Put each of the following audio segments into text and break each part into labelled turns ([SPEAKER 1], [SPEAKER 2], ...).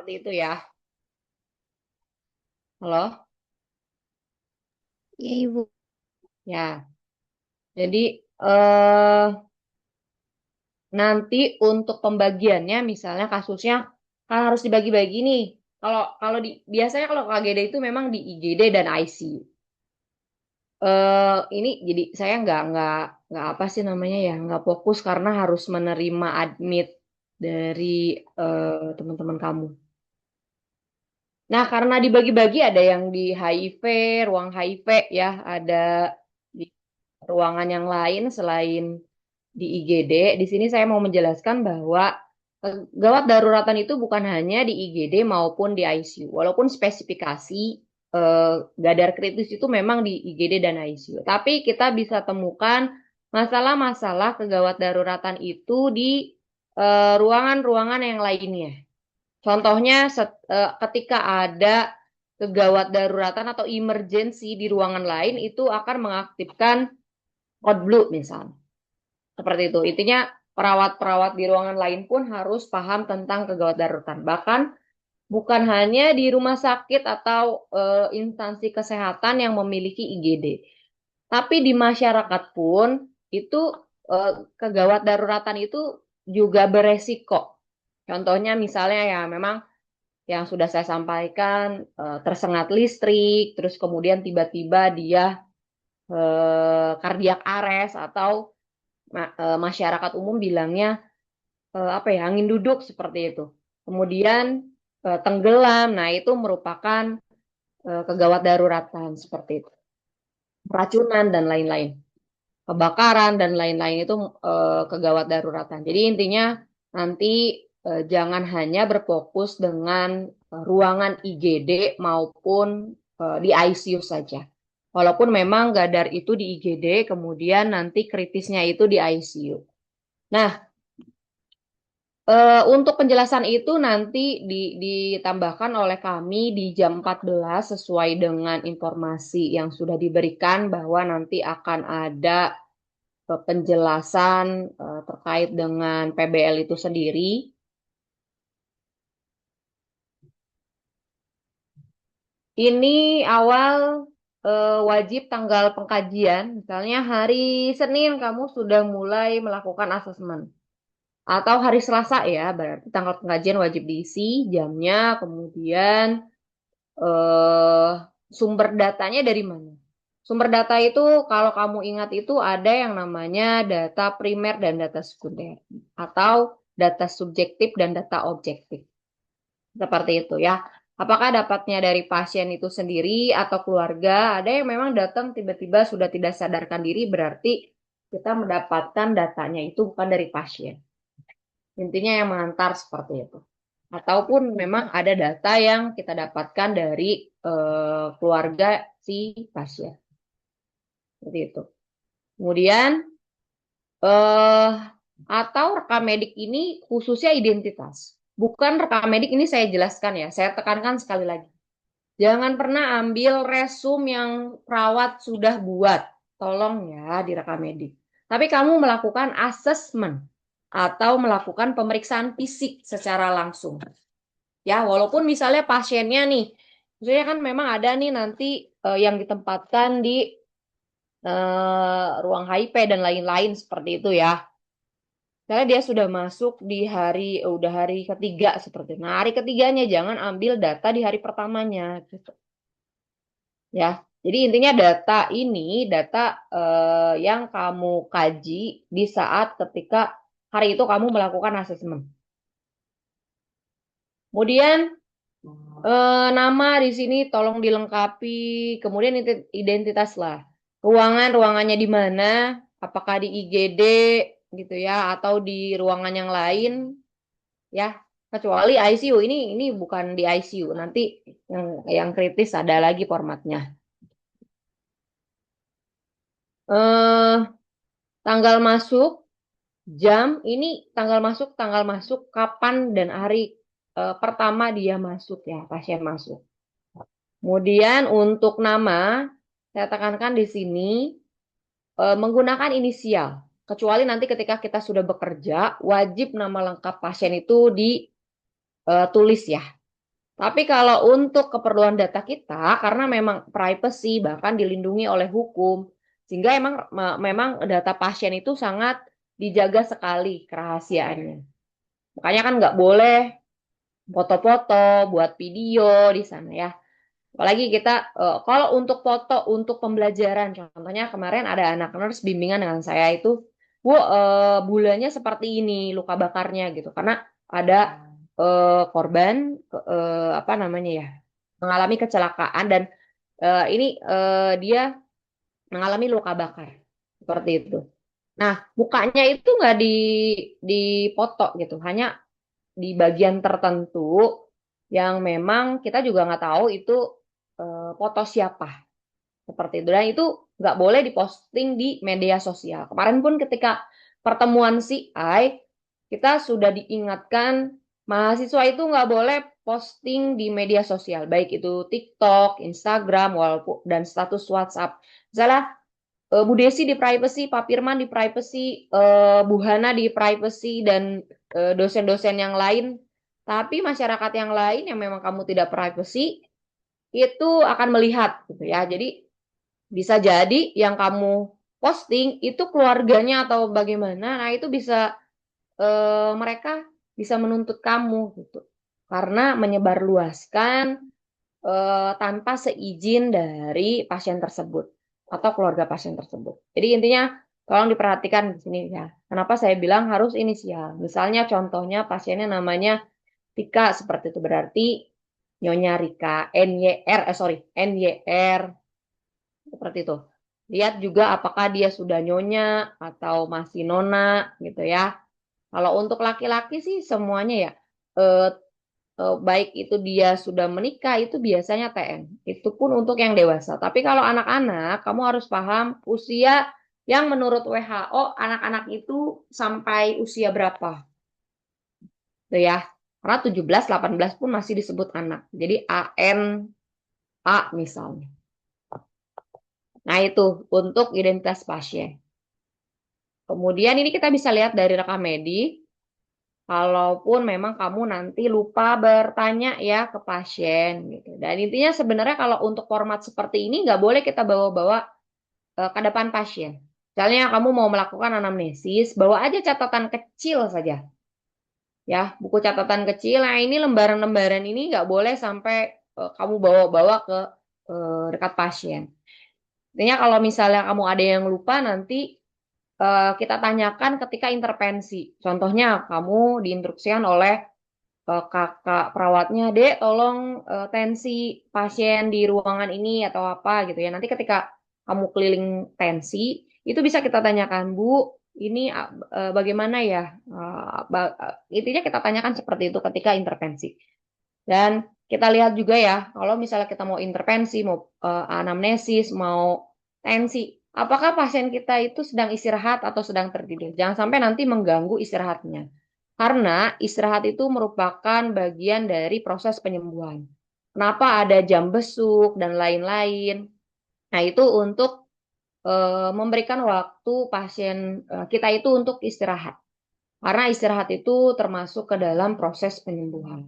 [SPEAKER 1] seperti itu ya. Halo?
[SPEAKER 2] Ya, Ibu.
[SPEAKER 1] Ya. Jadi eh nanti untuk pembagiannya misalnya kasusnya kan harus dibagi-bagi nih. Kalau kalau di biasanya kalau KGD itu memang di IGD dan ICU. Ini jadi saya nggak apa sih namanya ya nggak fokus karena harus menerima admit dari teman-teman kamu. Nah, karena dibagi-bagi ada yang di HIV, ruang HIV ya, ada di ruangan yang lain selain di IGD. Di sini saya mau menjelaskan bahwa gawat daruratan itu bukan hanya di IGD maupun di ICU. Walaupun spesifikasi gadar kritis itu memang di IGD dan ICU. Tapi kita bisa temukan masalah-masalah kegawat daruratan itu di ruangan-ruangan yang lainnya. Contohnya ketika ada kegawat daruratan atau emergency di ruangan lain itu akan mengaktifkan code blue misalnya. Seperti itu. Intinya perawat-perawat di ruangan lain pun harus paham tentang kegawat daruratan. Bahkan bukan hanya di rumah sakit atau instansi kesehatan yang memiliki IGD, tapi di masyarakat pun itu kegawat daruratan itu juga beresiko. Contohnya misalnya ya memang yang sudah saya sampaikan tersengat listrik, terus kemudian tiba-tiba dia kardiak arrest atau masyarakat umum bilangnya apa ya angin duduk seperti itu. Kemudian tenggelam, nah itu merupakan kegawat daruratan seperti itu. Keracunan dan lain-lain, kebakaran dan lain-lain itu kegawat daruratan. Jadi intinya nanti jangan hanya berfokus dengan ruangan IGD maupun di ICU saja. Walaupun memang gadar itu di IGD, kemudian nanti kritisnya itu di ICU. Nah, untuk penjelasan itu nanti ditambahkan oleh kami di jam 14 sesuai dengan informasi yang sudah diberikan bahwa nanti akan ada penjelasan terkait dengan PBL itu sendiri. Ini awal wajib tanggal pengkajian, misalnya hari Senin kamu sudah mulai melakukan asesmen. Atau hari Selasa ya, berarti tanggal pengkajian wajib diisi, jamnya, kemudian eh, sumber datanya dari mana? Sumber data itu kalau kamu ingat itu ada yang namanya data primer dan data sekunder atau data subjektif dan data objektif. Seperti itu ya. Apakah dapatnya dari pasien itu sendiri atau keluarga? Ada yang memang datang tiba-tiba sudah tidak sadarkan diri berarti kita mendapatkan datanya itu bukan dari pasien. Intinya yang mengantar seperti itu. Ataupun memang ada data yang kita dapatkan dari keluarga si pasien. Seperti itu. Kemudian eh atau rekam medik ini khususnya identitas. Bukan rekam medik ini saya jelaskan ya, saya tekankan sekali lagi. Jangan pernah ambil resum yang perawat sudah buat. Tolong ya direkam medik. Tapi kamu melakukan asesmen atau melakukan pemeriksaan fisik secara langsung. Ya, walaupun misalnya pasiennya nih, misalnya kan memang ada nih nanti yang ditempatkan di ruang HIV dan lain-lain seperti itu ya. Karena dia sudah masuk di udah hari ketiga seperti itu. Nah, hari ketiganya jangan ambil data di hari pertamanya gitu. Ya. Jadi intinya data ini data yang kamu kaji di saat ketika hari itu kamu melakukan asesmen. Kemudian nama di sini tolong dilengkapi. Kemudian identitas lah. Ruangannya di mana? Apakah di IGD gitu ya atau di ruangan yang lain ya. Kecuali ICU ini bukan di ICU. Nanti yang kritis ada lagi formatnya. Eh tanggal masuk, jam ini tanggal masuk kapan dan hari pertama dia masuk ya, pasien masuk. Kemudian untuk nama, saya tekankan di sini menggunakan inisial. Kecuali nanti ketika kita sudah bekerja, wajib nama lengkap pasien itu ditulis ya. Tapi kalau untuk keperluan data kita, karena memang privacy bahkan dilindungi oleh hukum, sehingga memang data pasien itu sangat dijaga sekali kerahasiaannya. Makanya kan nggak boleh foto-foto, buat video di sana ya. Apalagi kita kalau untuk foto untuk pembelajaran, contohnya kemarin ada anak nurse bimbingan dengan saya itu, Bu, bulannya seperti ini luka bakarnya gitu, karena ada korban apa namanya ya, mengalami kecelakaan dan ini dia mengalami luka bakar seperti itu. Nah, mukanya itu nggak dipoto gitu, hanya di bagian tertentu yang memang kita juga nggak tahu itu foto siapa seperti itu, dan itu nggak boleh diposting di media sosial. Kemarin pun ketika pertemuan CI kita sudah diingatkan mahasiswa itu nggak boleh posting di media sosial, baik itu TikTok, Instagram, walaupun dan status WhatsApp. Misalnya Bu Desi di privacy, Pak Firman di privacy, Bu Hana di privacy, dan dosen-dosen yang lain. Tapi masyarakat yang lain yang memang kamu tidak privacy itu akan melihat gitu ya. Jadi bisa jadi yang kamu posting itu keluarganya atau bagaimana. Nah, itu bisa mereka bisa menuntut kamu gitu. Karena menyebarluaskan tanpa seizin dari pasien tersebut atau keluarga pasien tersebut. Jadi intinya tolong diperhatikan di sini ya. Kenapa saya bilang harus inisial? Misalnya contohnya pasiennya namanya Rika, seperti itu berarti Nyonya Rika, NYR, sorry, NYR, seperti itu. Lihat juga apakah dia sudah nyonya atau masih nona gitu ya. Kalau untuk laki-laki sih semuanya ya, eh, baik itu dia sudah menikah itu biasanya TN. Itu pun untuk yang dewasa. Tapi kalau anak-anak, kamu harus paham usia yang menurut WHO anak-anak itu sampai usia berapa. Tuh ya. Karena 17, 18 pun masih disebut anak. Jadi ANA misalnya. Nah, itu untuk identitas pasien. Kemudian ini kita bisa lihat dari rekam medik. Kalaupun memang kamu nanti lupa bertanya ya ke pasien gitu. Dan intinya sebenarnya kalau untuk format seperti ini nggak boleh kita bawa-bawa ke depan pasien. Misalnya kamu mau melakukan anamnesis, bawa aja catatan kecil saja. Ya, buku catatan kecil. Nah, ini lembaran-lembaran ini nggak boleh sampai kamu bawa-bawa ke dekat pasien. Intinya kalau misalnya kamu ada yang lupa nanti kita tanyakan ketika intervensi. Contohnya kamu diinstruksikan oleh kakak perawatnya, Dek, tolong tensi pasien di ruangan ini atau apa gitu ya. Nanti ketika kamu keliling tensi, itu bisa kita tanyakan, Bu, ini bagaimana ya? Intinya kita tanyakan seperti itu ketika intervensi. Dan kita lihat juga ya, kalau misalnya kita mau intervensi, mau anamnesis, mau tensi, apakah pasien kita itu sedang istirahat atau sedang tertidur? Jangan sampai nanti mengganggu istirahatnya. Karena istirahat itu merupakan bagian dari proses penyembuhan. Kenapa ada jam besuk dan lain-lain? Nah, itu untuk memberikan waktu pasien kita itu untuk istirahat. Karena istirahat itu termasuk ke dalam proses penyembuhan.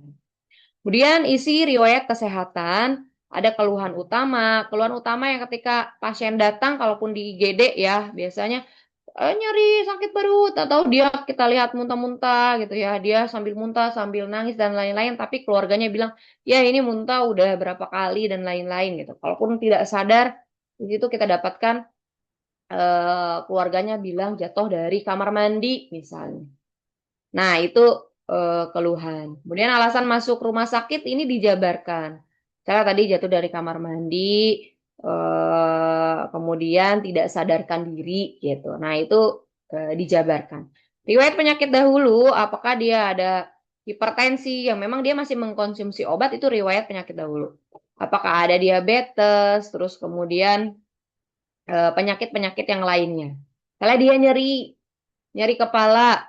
[SPEAKER 1] Kemudian isi riwayat kesehatan, ada keluhan utama. Keluhan utama yang ketika pasien datang, kalaupun di IGD ya, biasanya nyeri, sakit perut, atau dia kita lihat muntah-muntah gitu ya, dia sambil muntah, sambil nangis dan lain-lain, tapi keluarganya bilang, ya ini muntah udah berapa kali dan lain-lain gitu. Kalaupun tidak sadar, di situ kita dapatkan keluarganya bilang jatuh dari kamar mandi misalnya. Nah, itu keluhan. Kemudian alasan masuk rumah sakit ini dijabarkan. Saya tadi jatuh dari kamar mandi, kemudian tidak sadarkan diri gitu. Nah, itu dijabarkan. Riwayat penyakit dahulu, apakah dia ada hipertensi yang memang dia masih mengkonsumsi obat, itu riwayat penyakit dahulu. Apakah ada diabetes, terus kemudian penyakit-penyakit yang lainnya. Kalau dia nyeri, nyeri kepala,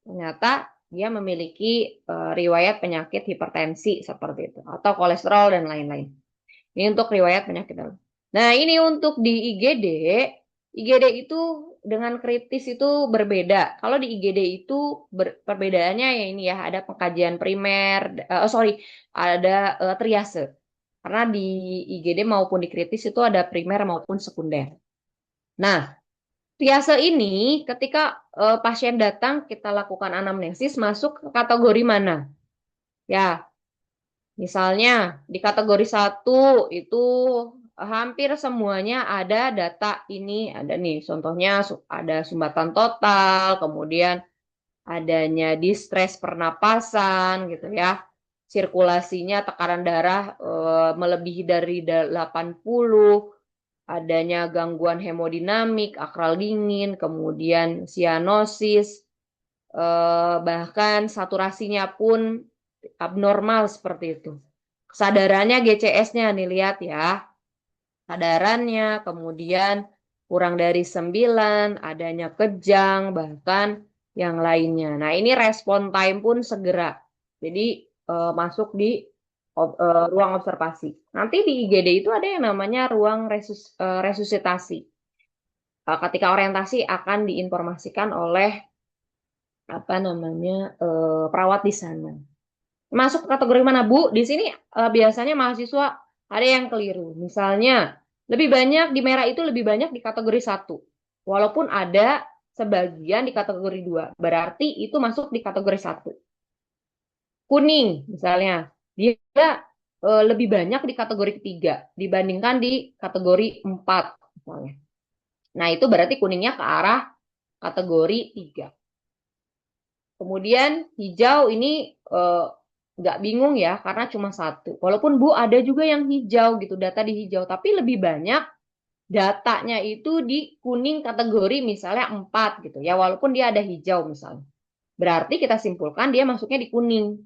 [SPEAKER 1] ternyata dia memiliki riwayat penyakit hipertensi seperti itu atau kolesterol dan lain-lain. Ini untuk riwayat penyakit dalam. Nah, ini untuk di IGD. IGD itu dengan kritis itu berbeda. Kalau di IGD itu perbedaannya ya ini ya, ada pengkajian primer, sorry, ada triase. Karena di IGD maupun di kritis itu ada primer maupun sekunder. Nah, triase ini ketika pasien datang kita lakukan anamnesis masuk ke kategori mana? Ya, misalnya di kategori satu itu hampir semuanya ada data ini, ada nih contohnya ada sumbatan total, kemudian adanya distres pernapasan gitu ya. Sirkulasinya tekanan darah melebihi dari 80, adanya gangguan hemodinamik, akral dingin, kemudian sianosis, bahkan saturasinya pun abnormal seperti itu. Kesadarannya GCS-nya nih lihat ya. Kesadarannya kemudian kurang dari 9, adanya kejang, bahkan yang lainnya. Nah, ini respon time pun segera. Jadi masuk di ruang observasi. Nanti di IGD itu ada yang namanya ruang resusitasi. Ketika orientasi akan diinformasikan oleh apa namanya perawat di sana. Masuk kategori mana, Bu? Di sini biasanya mahasiswa ada yang keliru. Misalnya, lebih banyak di merah itu lebih banyak di kategori satu. Walaupun ada sebagian di kategori 2. Berarti itu masuk di kategori satu. Kuning, misalnya, dia lebih banyak di kategori ketiga dibandingkan di kategori 4. Misalnya. Nah, itu berarti kuningnya ke arah kategori 3. Kemudian hijau ini nggak bingung ya karena cuma satu. Walaupun Bu ada juga yang hijau gitu, data di hijau, tapi lebih banyak datanya itu di kuning kategori misalnya 4 gitu ya, walaupun dia ada hijau misalnya. Berarti kita simpulkan dia masuknya di kuning.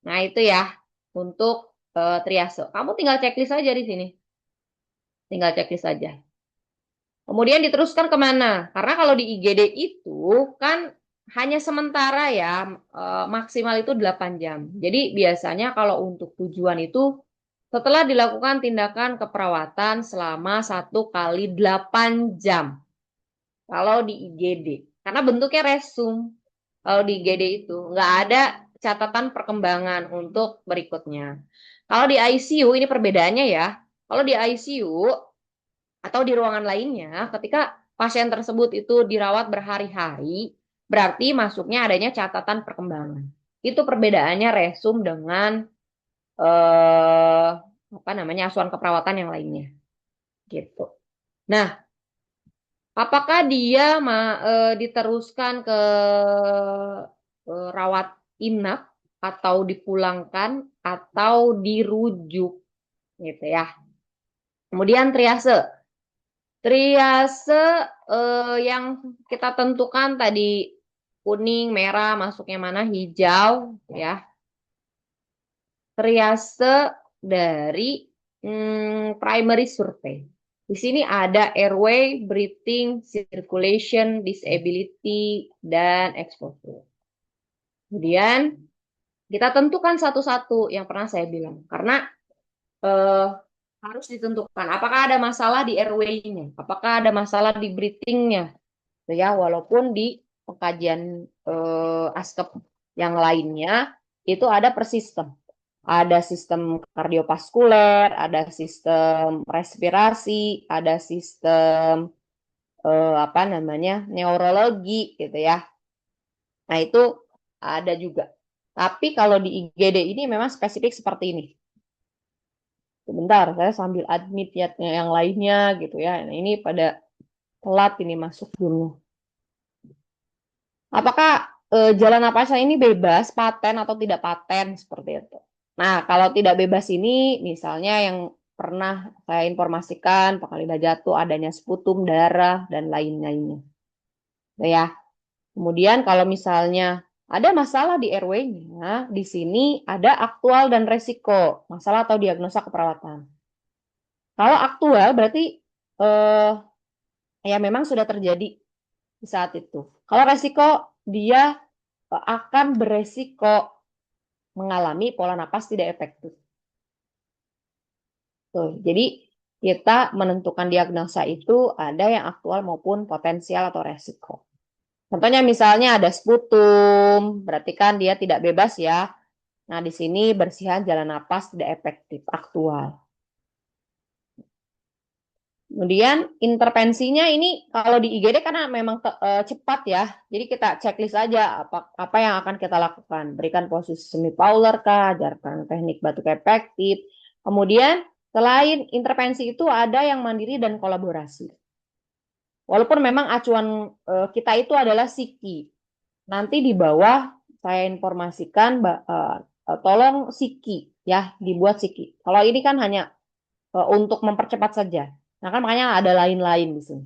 [SPEAKER 1] Nah, itu ya untuk triase. Kamu tinggal checklist aja di sini. Tinggal checklist aja. Kemudian diteruskan kemana? Karena kalau di IGD itu kan hanya sementara ya, maksimal itu 8 jam. Jadi biasanya kalau untuk tujuan itu setelah dilakukan tindakan keperawatan selama 1 kali 8 jam. Kalau di IGD. Karena bentuknya resum. Kalau di IGD itu nggak ada catatan perkembangan untuk berikutnya. Kalau di ICU ini perbedaannya ya. Kalau di ICU atau di ruangan lainnya, ketika pasien tersebut itu dirawat berhari-hari, berarti masuknya adanya catatan perkembangan. Itu perbedaannya resum dengan eh, apa namanya asuhan keperawatan yang lainnya, gitu. Nah, apakah dia diteruskan ke rawat inap atau dipulangkan atau dirujuk, gitu ya. Kemudian triase. Triase yang kita tentukan tadi kuning, merah, masuknya mana, hijau, ya. Triase dari primary survey. Di sini ada airway, breathing, circulation, disability, dan exposure. Kemudian kita tentukan satu-satu yang pernah saya bilang. Karena eh, harus ditentukan apakah ada masalah di airway-nya, apakah ada masalah di breathing-nya, ya walaupun di pengkajian ASKEP yang lainnya itu ada per sistem. Ada sistem kardiovaskuler, ada sistem respirasi, ada sistem apa namanya neurologi gitu ya. Nah itu ada juga. Tapi kalau di IGD ini memang spesifik seperti ini. Sebentar, saya sambil admit ya yang lainnya gitu ya. Nah, ini pada telat ini masuk dulu. Apakah jalan napas ini bebas, paten atau tidak paten seperti itu? Nah, kalau tidak bebas ini, misalnya yang pernah saya informasikan, Pak jatuh adanya sputum, darah, dan lain-lainnya. Ya. Kemudian kalau misalnya ada masalah di airway-nya, di sini ada aktual dan resiko, masalah atau diagnosa keperawatan. Kalau aktual berarti eh, ya memang sudah terjadi di saat itu. Kalau resiko dia akan beresiko mengalami pola napas tidak efektif. Tuh, jadi kita menentukan diagnosa itu ada yang aktual maupun potensial atau resiko. Contohnya misalnya ada sputum, berarti kan dia tidak bebas ya. Nah, di sini bersihan jalan napas tidak efektif, aktual. Kemudian intervensinya ini kalau di IGD karena memang cepat ya. Jadi kita checklist aja apa yang akan kita lakukan. Berikan posisi semi Fowler kah, ajarkan teknik batuk efektif. Kemudian selain intervensi itu ada yang mandiri dan kolaborasi. Walaupun memang acuan kita itu adalah Siki. Nanti di bawah saya informasikan tolong Siki ya, dibuat Siki. Kalau ini kan hanya untuk mempercepat saja. Nah kan makanya ada lain-lain di sini.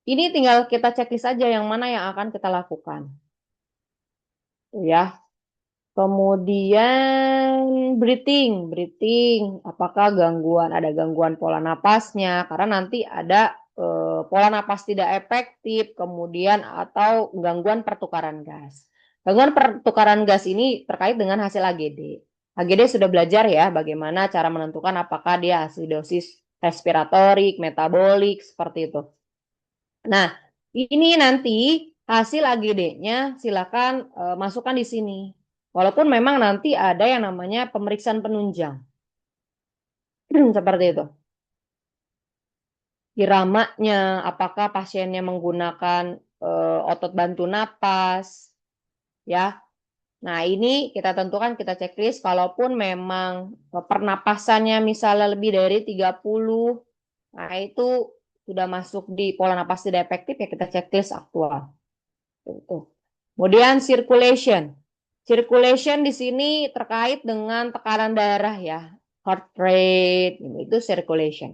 [SPEAKER 1] Ini tinggal kita checklist saja yang mana yang akan kita lakukan. Ya. Kemudian breathing, apakah ada gangguan pola napasnya? Karena nanti ada pola napas tidak efektif, kemudian atau gangguan pertukaran gas. Gangguan pertukaran gas ini terkait dengan hasil AGD. AGD sudah belajar ya bagaimana cara menentukan apakah dia asidosis respiratorik, metabolik, seperti itu. Nah, ini nanti hasil AGD-nya silakan masukkan di sini. Walaupun memang nanti ada yang namanya pemeriksaan penunjang. Seperti itu. Iramanya, apakah pasiennya menggunakan otot bantu napas, ya. Nah, ini kita tentukan, kita checklist. Kalaupun memang pernapasannya misalnya lebih dari 30, nah itu sudah masuk di pola napas tidak efektif, ya kita checklist aktual. Tuh. Kemudian circulation. Circulation di sini terkait dengan tekanan darah ya. Heart rate, itu circulation.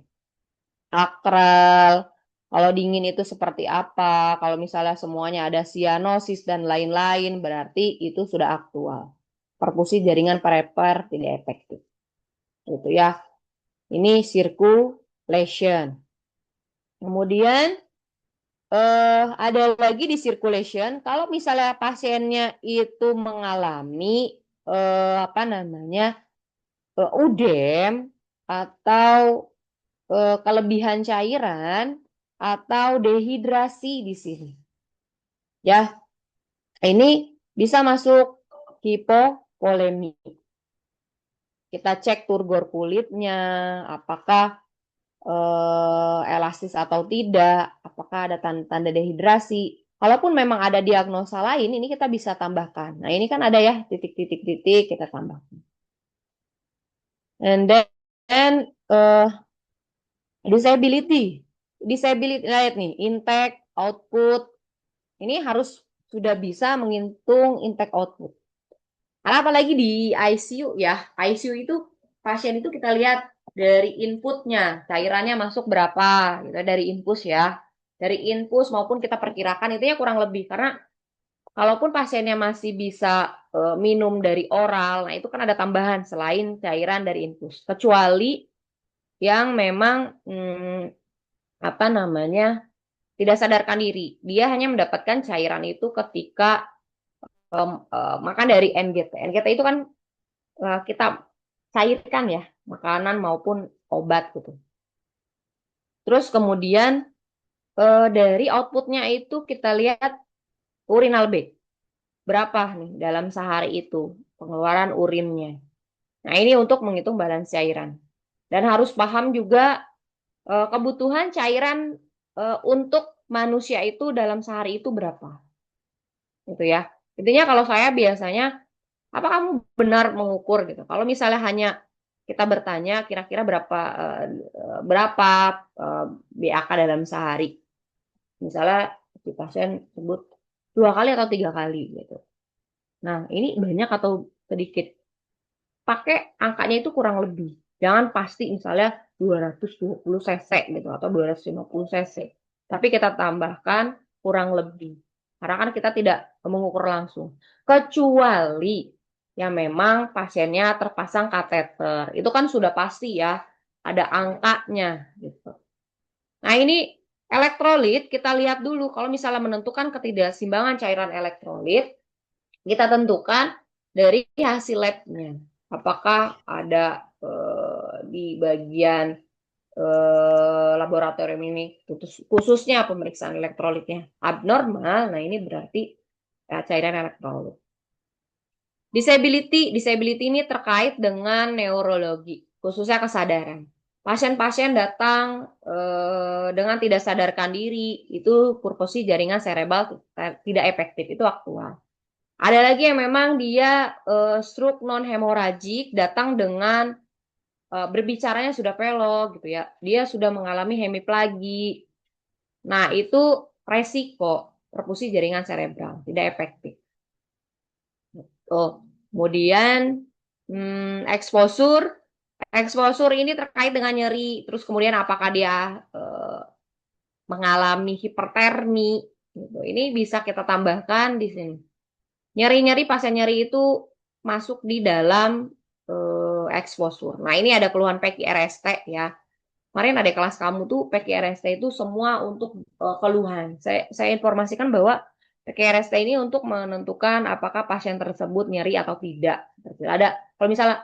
[SPEAKER 1] Akral, kalau dingin itu seperti apa, kalau misalnya semuanya ada cyanosis dan lain-lain, berarti itu sudah aktual. Perfusi jaringan perifer tidak efektif. Itu ya. Ini circulation. Kemudian ada lagi di circulation, kalau misalnya pasiennya itu mengalami apa namanya udem atau kelebihan cairan atau dehidrasi di sini, ya ini bisa masuk hipovolemi. Kita cek turgor kulitnya, apakah elastis atau tidak, apakah ada tanda-tanda dehidrasi. Kalaupun memang ada diagnosa lain, ini kita bisa tambahkan. Nah, ini kan ada ya titik-titik-titik kita tambahkan. And then disability. Disability, lihat nih, intake, output. Ini harus sudah bisa menghitung intake output. Karena apalagi di ICU ya, ICU itu pasien itu kita lihat dari inputnya, cairannya masuk berapa, gitu, dari infus ya. Dari infus maupun kita perkirakan itu ya kurang lebih. Karena kalaupun pasiennya masih bisa minum dari oral, nah itu kan ada tambahan selain cairan dari infus. Kecuali yang memang apa namanya tidak sadarkan diri. Dia hanya mendapatkan cairan itu ketika makan dari NGT. NGT itu kan kita cairkan ya, makanan maupun obat gitu. Terus kemudian dari outputnya itu kita lihat urinal B. Berapa nih dalam sehari itu pengeluaran urinnya. Nah, ini untuk menghitung balance cairan. Dan harus paham juga kebutuhan cairan untuk manusia itu dalam sehari itu berapa. Gitu ya. Intinya kalau saya biasanya, apa kamu benar mengukur gitu. Kalau misalnya hanya kita bertanya kira-kira berapa BAK dalam sehari. Misalnya si pasien sebut 2 kali atau 3 kali gitu. Nah, ini banyak atau sedikit. Pakai angkanya itu kurang lebih. Jangan pasti misalnya 220 cc gitu atau 250 cc. Tapi kita tambahkan kurang lebih. Karena kan kita tidak mengukur langsung. Kecuali yang memang pasiennya terpasang kateter. Itu kan sudah pasti ya. Ada angkanya gitu. Nah, ini elektrolit kita lihat dulu. Kalau misalnya menentukan ketidakseimbangan cairan elektrolit, kita tentukan dari hasil labnya. Apakah ada di bagian laboratorium ini, khususnya pemeriksaan elektrolitnya abnormal, nah ini berarti cairan elektrolit. Disability ini terkait dengan neurologi, khususnya kesadaran. Pasien-pasien datang dengan tidak sadarkan diri, itu purposi jaringan cerebral tidak efektif, itu aktual. Ada lagi yang memang dia stroke non hemoragik, datang dengan berbicaranya sudah pelok gitu ya. Dia sudah mengalami hemiplagi. Nah, itu resiko perfusi jaringan cerebral tidak efektif. Oh, kemudian exposure. Exposure ini terkait dengan nyeri. Terus kemudian apakah dia mengalami hipertermi gitu. Ini bisa kita tambahkan di sini. Nyeri-nyeri pasien nyeri itu masuk di dalam exposure. Nah, ini ada keluhan PQRST ya. Kemarin ada kelas kamu tuh PQRST itu semua untuk keluhan. Saya informasikan bahwa PQRST ini untuk menentukan apakah pasien tersebut nyeri atau tidak. Ada kalau misalnya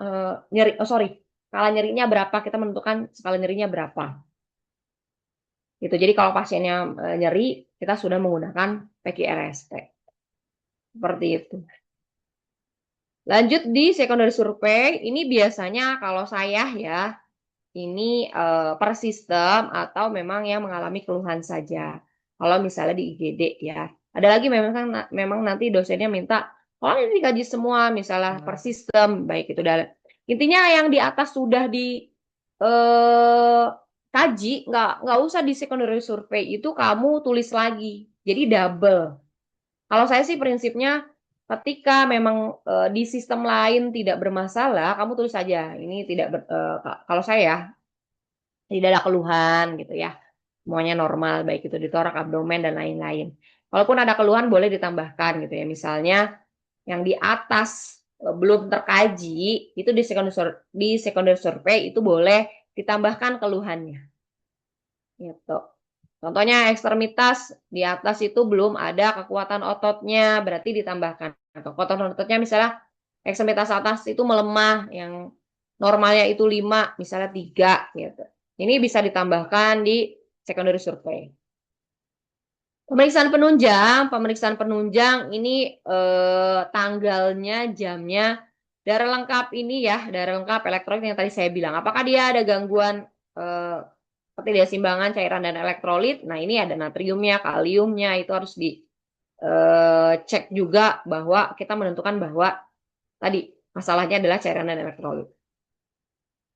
[SPEAKER 1] nyeri, oh sorry, skala nyerinya berapa, kita menentukan skala nyerinya berapa. Gitu. Jadi kalau pasiennya nyeri, kita sudah menggunakan PQRST. Seperti itu. Lanjut di secondary survey, ini biasanya kalau saya ya, ini per sistem atau memang yang mengalami keluhan saja. Kalau misalnya di IGD ya. Ada lagi memang nanti dosennya minta, kalau ini dikaji semua misalnya per sistem, baik itu dalam. Intinya yang di atas sudah di kaji, nggak usah di secondary survey itu kamu tulis lagi. Jadi double. Kalau saya sih prinsipnya ketika memang di sistem lain tidak bermasalah, kamu tulis saja. Ini tidak kalau saya ya, tidak ada keluhan gitu ya. Semuanya normal, baik itu di torak, abdomen dan lain-lain. Walaupun ada keluhan boleh ditambahkan gitu ya. Misalnya yang di atas belum terkaji, itu di secondary survey itu boleh ditambahkan keluhannya. Gitu. Contohnya ekstremitas di atas itu belum ada kekuatan ototnya, berarti ditambahkan. Kekuatan ototnya misalnya ekstremitas atas itu melemah, yang normalnya itu 5, misalnya 3 gitu. Ini bisa ditambahkan di secondary survey. Pemeriksaan penunjang ini tanggalnya, jamnya, darah lengkap ini ya, darah lengkap elektrolit yang tadi saya bilang. Apakah dia ada gangguan ketidakseimbangan cairan dan elektrolit? Nah, ini ada natriumnya, kaliumnya, itu harus dicek juga bahwa kita menentukan bahwa tadi masalahnya adalah cairan dan elektrolit.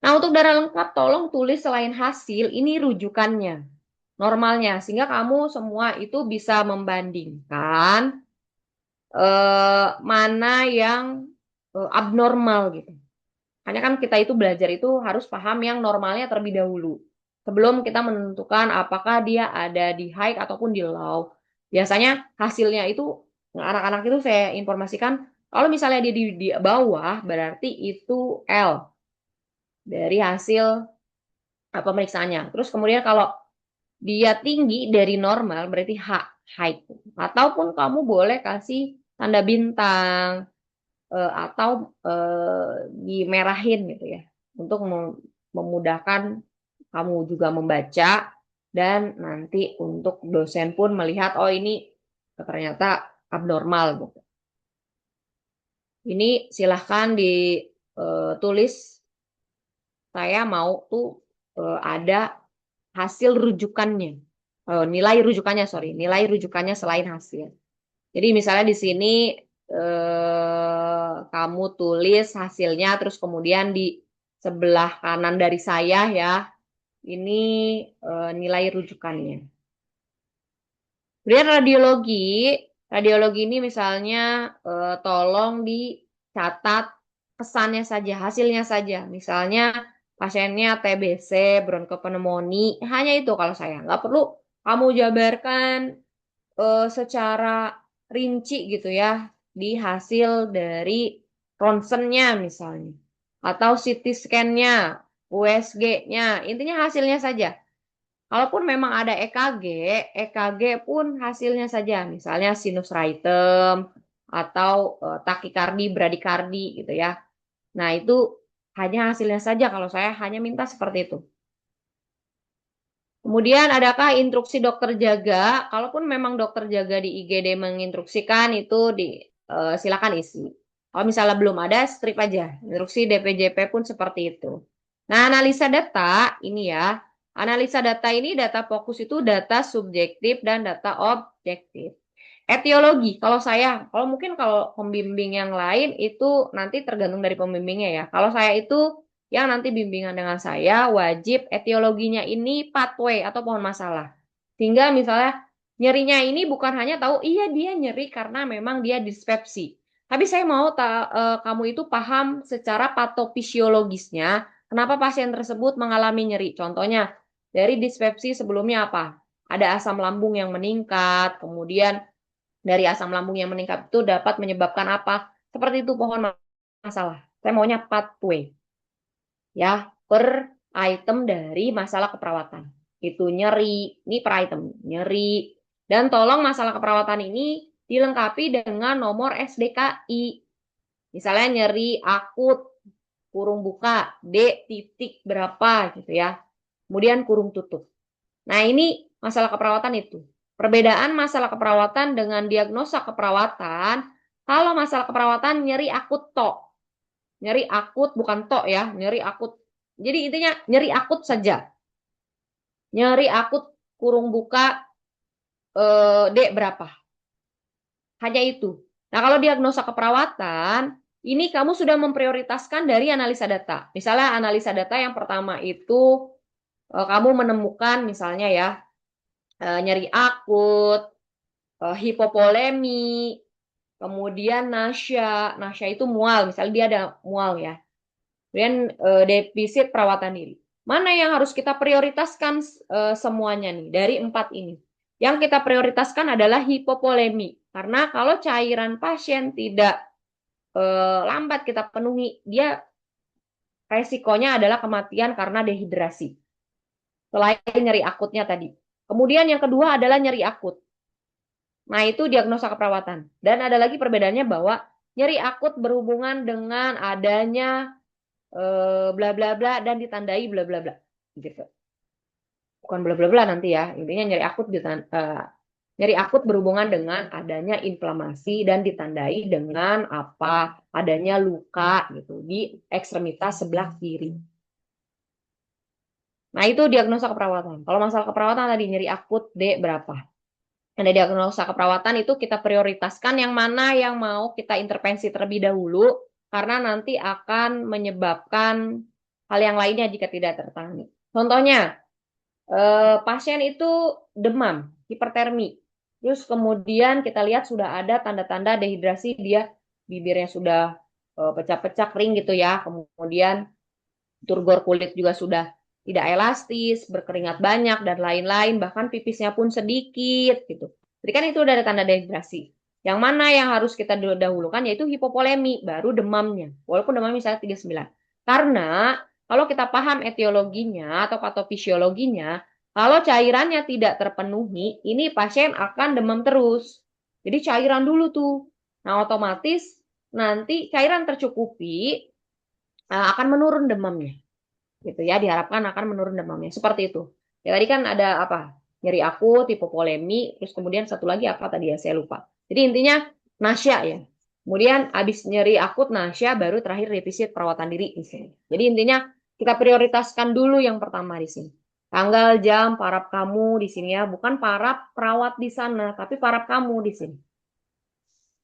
[SPEAKER 1] Nah, untuk darah lengkap tolong tulis selain hasil ini rujukannya, normalnya, sehingga kamu semua itu bisa membandingkan mana yang abnormal gitu. Hanya kan kita itu belajar itu harus paham yang normalnya terlebih dahulu. Sebelum kita menentukan apakah dia ada di high ataupun di low. Biasanya hasilnya itu, anak-anak itu saya informasikan, kalau misalnya dia di bawah, berarti itu L dari hasil pemeriksaannya. Terus kemudian kalau dia tinggi dari normal, berarti high. Ataupun kamu boleh kasih tanda bintang, atau dimerahin gitu ya, untuk memudahkan kamu juga membaca, dan nanti untuk dosen pun melihat oh ini ternyata abnormal gitu. Ini silahkan ditulis, saya mau tuh ada hasil rujukannya, nilai rujukannya selain hasil. Jadi misalnya di sini kamu tulis hasilnya, terus kemudian di sebelah kanan dari saya ya, ini nilai rujukannya. Kemudian radiologi ini misalnya tolong dicatat pesannya saja, hasilnya saja. Misalnya pasiennya TBC, bronkopneumonia, hanya itu kalau saya. Nggak perlu kamu jabarkan secara rinci gitu ya di hasil dari ronsennya misalnya, atau CT scan-nya, USG-nya, intinya hasilnya saja. Kalaupun memang ada EKG pun hasilnya saja, misalnya sinus rhythm atau takikardi, bradikardi gitu ya. Nah, itu Hanya hasilnya saja kalau saya hanya minta seperti itu. Kemudian adakah instruksi dokter jaga? Kalaupun memang dokter jaga di IGD menginstruksikan itu silakan isi. Kalau misalnya belum ada, strip aja. Instruksi DPJP pun seperti itu. Nah, analisa data ini ya. Analisa data ini data fokus itu data subjektif dan data objektif. Etiologi, kalau mungkin kalau pembimbing yang lain itu nanti tergantung dari pembimbingnya ya. Kalau saya itu yang nanti bimbingan dengan saya wajib etiologinya ini pathway atau pohon masalah. Sehingga misalnya nyerinya ini bukan hanya tahu iya dia nyeri karena memang dia dispepsi. Tapi saya mau kamu itu paham secara patofisiologisnya kenapa pasien tersebut mengalami nyeri. Contohnya dari dispepsi sebelumnya apa? Ada asam lambung yang meningkat, kemudian dari asam lambung yang meningkat itu dapat menyebabkan apa? Seperti itu pohon masalah. Saya maunya pathway ya per item dari masalah keperawatan. Itu nyeri, ini per item, nyeri. Dan tolong masalah keperawatan ini dilengkapi dengan nomor SDKI. Misalnya nyeri akut, kurung buka, D titik berapa gitu ya. Kemudian kurung tutup. Nah, ini masalah keperawatan itu. Perbedaan masalah keperawatan dengan diagnosa keperawatan, kalau masalah keperawatan nyeri akut tok. Nyeri akut bukan tok ya, nyeri akut. Jadi intinya nyeri akut saja. Nyeri akut kurung buka D berapa? Hanya itu. Nah, kalau diagnosa keperawatan, ini kamu sudah memprioritaskan dari analisa data. Misalnya analisa data yang pertama itu kamu menemukan misalnya ya nyeri akut, hipopolemi, kemudian nasya. Nasya itu mual, misalnya dia ada mual ya. Kemudian defisit perawatan diri. Mana yang harus kita prioritaskan semuanya nih dari 4 ini? Yang kita prioritaskan adalah hipopolemi. Karena kalau cairan pasien tidak lambat kita penuhi, dia resikonya adalah kematian karena dehidrasi. Selain nyeri akutnya tadi. Kemudian yang kedua adalah nyeri akut. Nah, itu diagnosa keperawatan. Dan ada lagi perbedaannya bahwa nyeri akut berhubungan dengan adanya bla bla bla dan ditandai bla bla bla. Gitu. Bukan bla bla bla nanti ya. Intinya nyeri akut berhubungan dengan adanya inflamasi dan ditandai dengan apa? Adanya luka gitu di ekstremitas sebelah kiri. Nah, itu diagnosa keperawatan. Kalau masalah keperawatan tadi nyeri akut D berapa? Ada diagnosa keperawatan itu kita prioritaskan yang mana yang mau kita intervensi terlebih dahulu karena nanti akan menyebabkan hal yang lainnya jika tidak tertangani. Contohnya, pasien itu demam, hipertermi. Terus kemudian kita lihat sudah ada tanda-tanda dehidrasi, dia bibirnya sudah pecah-pecah kering gitu ya. Kemudian turgor kulit juga sudah tidak elastis, berkeringat banyak dan lain-lain, bahkan pipisnya pun sedikit gitu. Jadi kan itu udah ada tanda dehidrasi. Yang mana yang harus kita dahulukan yaitu hipopolemi, baru demamnya. Walaupun demam misalnya 39. Karena kalau kita paham etiologinya atau patofisiologinya, kalau cairannya tidak terpenuhi, ini pasien akan demam terus. Jadi cairan dulu tuh. Nah, otomatis nanti cairan tercukupi akan menurun demamnya gitu ya, diharapkan akan menurun demamnya seperti itu ya. Tadi kan ada apa, nyeri akut, hipopolemi, terus kemudian satu lagi apa tadi ya saya lupa. Jadi intinya nasya ya, kemudian habis nyeri akut nasya baru terakhir defisit perawatan diri di sini. Jadi intinya kita prioritaskan dulu yang pertama di sini, tanggal jam parap kamu di sini ya, bukan parap perawat di sana tapi parap kamu di sini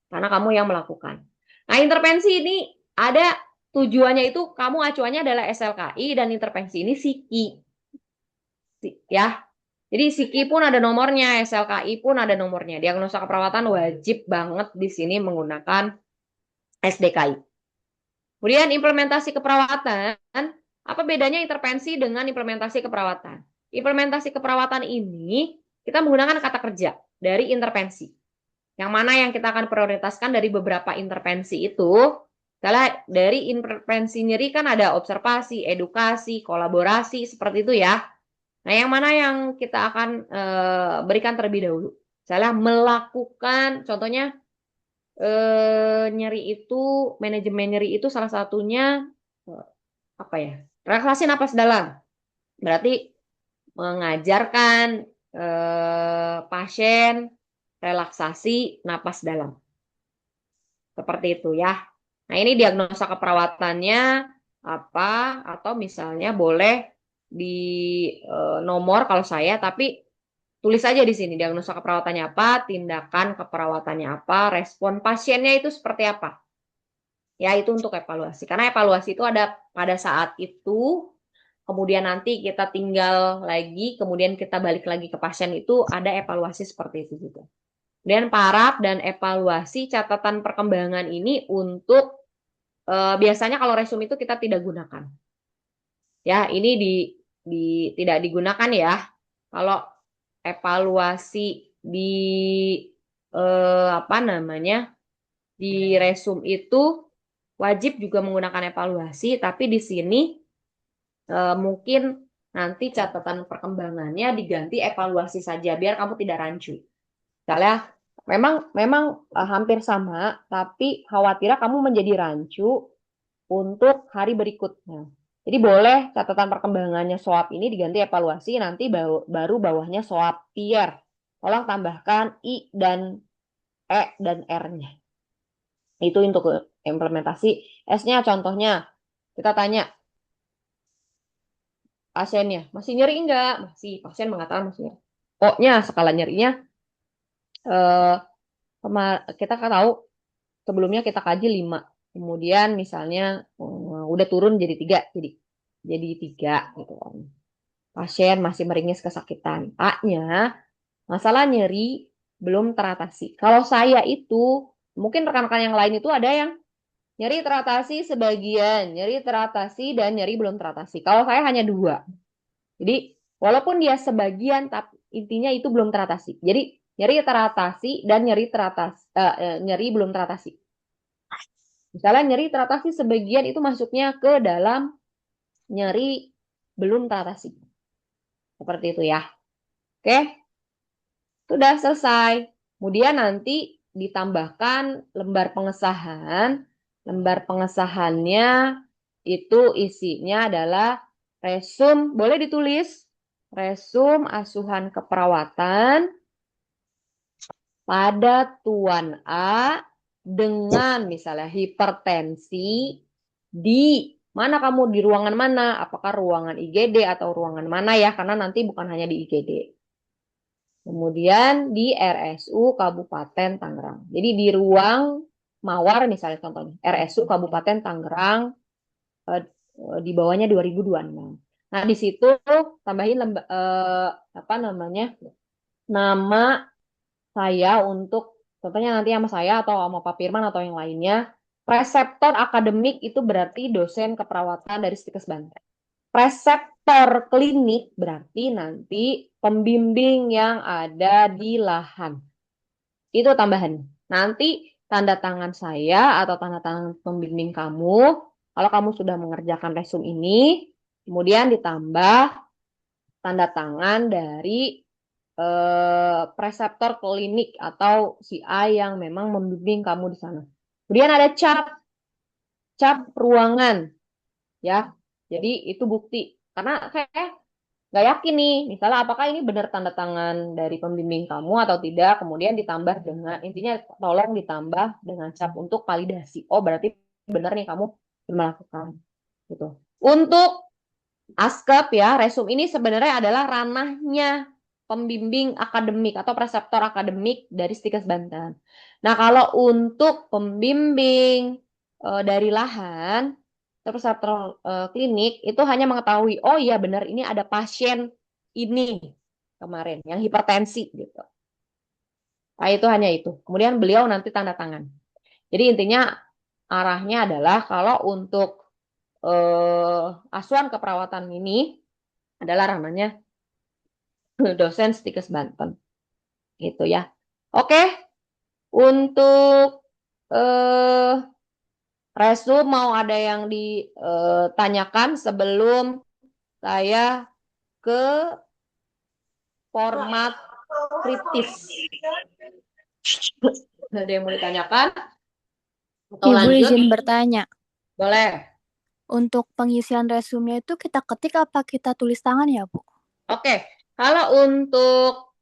[SPEAKER 1] karena kamu yang melakukan. Nah, intervensi ini ada tujuannya itu kamu acuannya adalah SLKI dan intervensi ini SIKI. Ya. Jadi SIKI pun ada nomornya, SLKI pun ada nomornya. Diagnosa keperawatan wajib banget di sini menggunakan SDKI. Kemudian implementasi keperawatan, apa bedanya intervensi dengan implementasi keperawatan? Implementasi keperawatan ini kita menggunakan kata kerja dari intervensi. Yang mana yang kita akan prioritaskan dari beberapa intervensi itu, misalnya dari intervensi nyeri kan ada observasi, edukasi, kolaborasi, seperti itu ya. Nah, yang mana yang kita akan berikan terlebih dahulu? Misalnya melakukan, contohnya nyeri itu, manajemen nyeri itu salah satunya apa ya? Relaksasi napas dalam. Berarti mengajarkan pasien relaksasi napas dalam. Seperti itu ya. Nah, ini diagnosa keperawatannya apa atau misalnya boleh di nomor kalau saya, tapi tulis aja di sini diagnosa keperawatannya apa, tindakan keperawatannya apa, respon pasiennya itu seperti apa. Ya, itu untuk evaluasi. Karena evaluasi itu ada pada saat itu, kemudian nanti kita tinggal lagi, kemudian kita balik lagi ke pasien itu ada evaluasi seperti itu juga. Kemudian paraf dan evaluasi catatan perkembangan ini untuk biasanya kalau resume itu kita tidak gunakan. Ya, ini di tidak digunakan ya. Kalau evaluasi di apa namanya? Di resume itu wajib juga menggunakan evaluasi, tapi di sini mungkin nanti catatan perkembangannya diganti evaluasi saja biar kamu tidak rancu. Misalnya memang memang hampir sama, tapi khawatirnya kamu menjadi rancu untuk hari berikutnya. Jadi boleh catatan perkembangannya SWOT ini diganti evaluasi, nanti baru bawahnya SWOT tier. Tolong tambahkan I dan E dan R-nya. Itu untuk implementasi. S-nya contohnya, kita tanya pasiennya, masih nyeri enggak? Masih, pasien mengatakan masih nyeri. O-nya, skala nyerinya, eh, kita kan tahu sebelumnya kita kaji 5. Kemudian misalnya udah turun jadi 3, jadi 3 gitu kan. Pasien masih meringis kesakitan. A-nya, masalah nyeri belum teratasi. Kalau saya itu, mungkin rekan-rekan yang lain itu ada yang nyeri teratasi sebagian, nyeri teratasi dan nyeri belum teratasi. Kalau saya hanya 2. Jadi walaupun dia sebagian, tapi intinya itu belum teratasi. Jadi nyeri teratasi dan nyeri belum teratasi. Misalnya nyeri teratasi sebagian itu masuknya ke dalam nyeri belum teratasi. Seperti itu ya. Oke, sudah selesai. Kemudian nanti ditambahkan lembar pengesahan. Lembar pengesahannya itu isinya adalah resum, boleh ditulis resum asuhan keperawatan pada Tuan A dengan misalnya hipertensi di mana kamu di ruangan mana, apakah ruangan IGD atau ruangan mana ya, karena nanti bukan hanya di IGD. Kemudian di RSU Kabupaten Tangerang. Jadi di ruang Mawar misalnya contohnya, RSU Kabupaten Tangerang eh, di bawahnya 2026. Nah, di situ tambahin apa namanya? Nama saya untuk contohnya nanti sama saya atau sama Pak Firman atau yang lainnya. Preseptor akademik itu berarti dosen keperawatan dari Stikes Banten. Preseptor klinik berarti nanti pembimbing yang ada di lahan. Itu tambahan. Nanti tanda tangan saya atau tanda tangan pembimbing kamu, kalau kamu sudah mengerjakan resume ini, kemudian ditambah tanda tangan dari preseptor klinik atau si A yang memang membimbing kamu di sana. Kemudian ada cap ruangan, ya. Jadi itu bukti. Karena saya nggak yakin nih, misalnya apakah ini benar tanda tangan dari pembimbing kamu atau tidak, kemudian ditambah dengan, intinya tolong ditambah dengan cap untuk validasi. Oh, berarti benar nih kamu melakukan. Gitu. Untuk ASKEP ya, resum ini sebenarnya adalah ranahnya pembimbing akademik atau preseptor akademik dari Stikes Banten. Nah, kalau untuk pembimbing dari lahan, atau preseptor klinik itu hanya mengetahui, oh iya benar ini ada pasien ini kemarin yang hipertensi gitu. Nah, itu hanya itu. Kemudian beliau nanti tanda tangan. Jadi intinya arahnya adalah kalau untuk asuhan keperawatan ini adalah ranahnya dosen Stikes Banten gitu ya. Oke, untuk eh resume mau ada yang ditanyakan sebelum saya ke format kritis. Ada yang mau ditanyakan atau
[SPEAKER 2] Ibu
[SPEAKER 1] lanjut?
[SPEAKER 2] izin bertanya.
[SPEAKER 1] Boleh.
[SPEAKER 2] Untuk pengisian resume itu kita ketik apa kita tulis tangan ya, Bu?
[SPEAKER 1] Oke, kalau untuk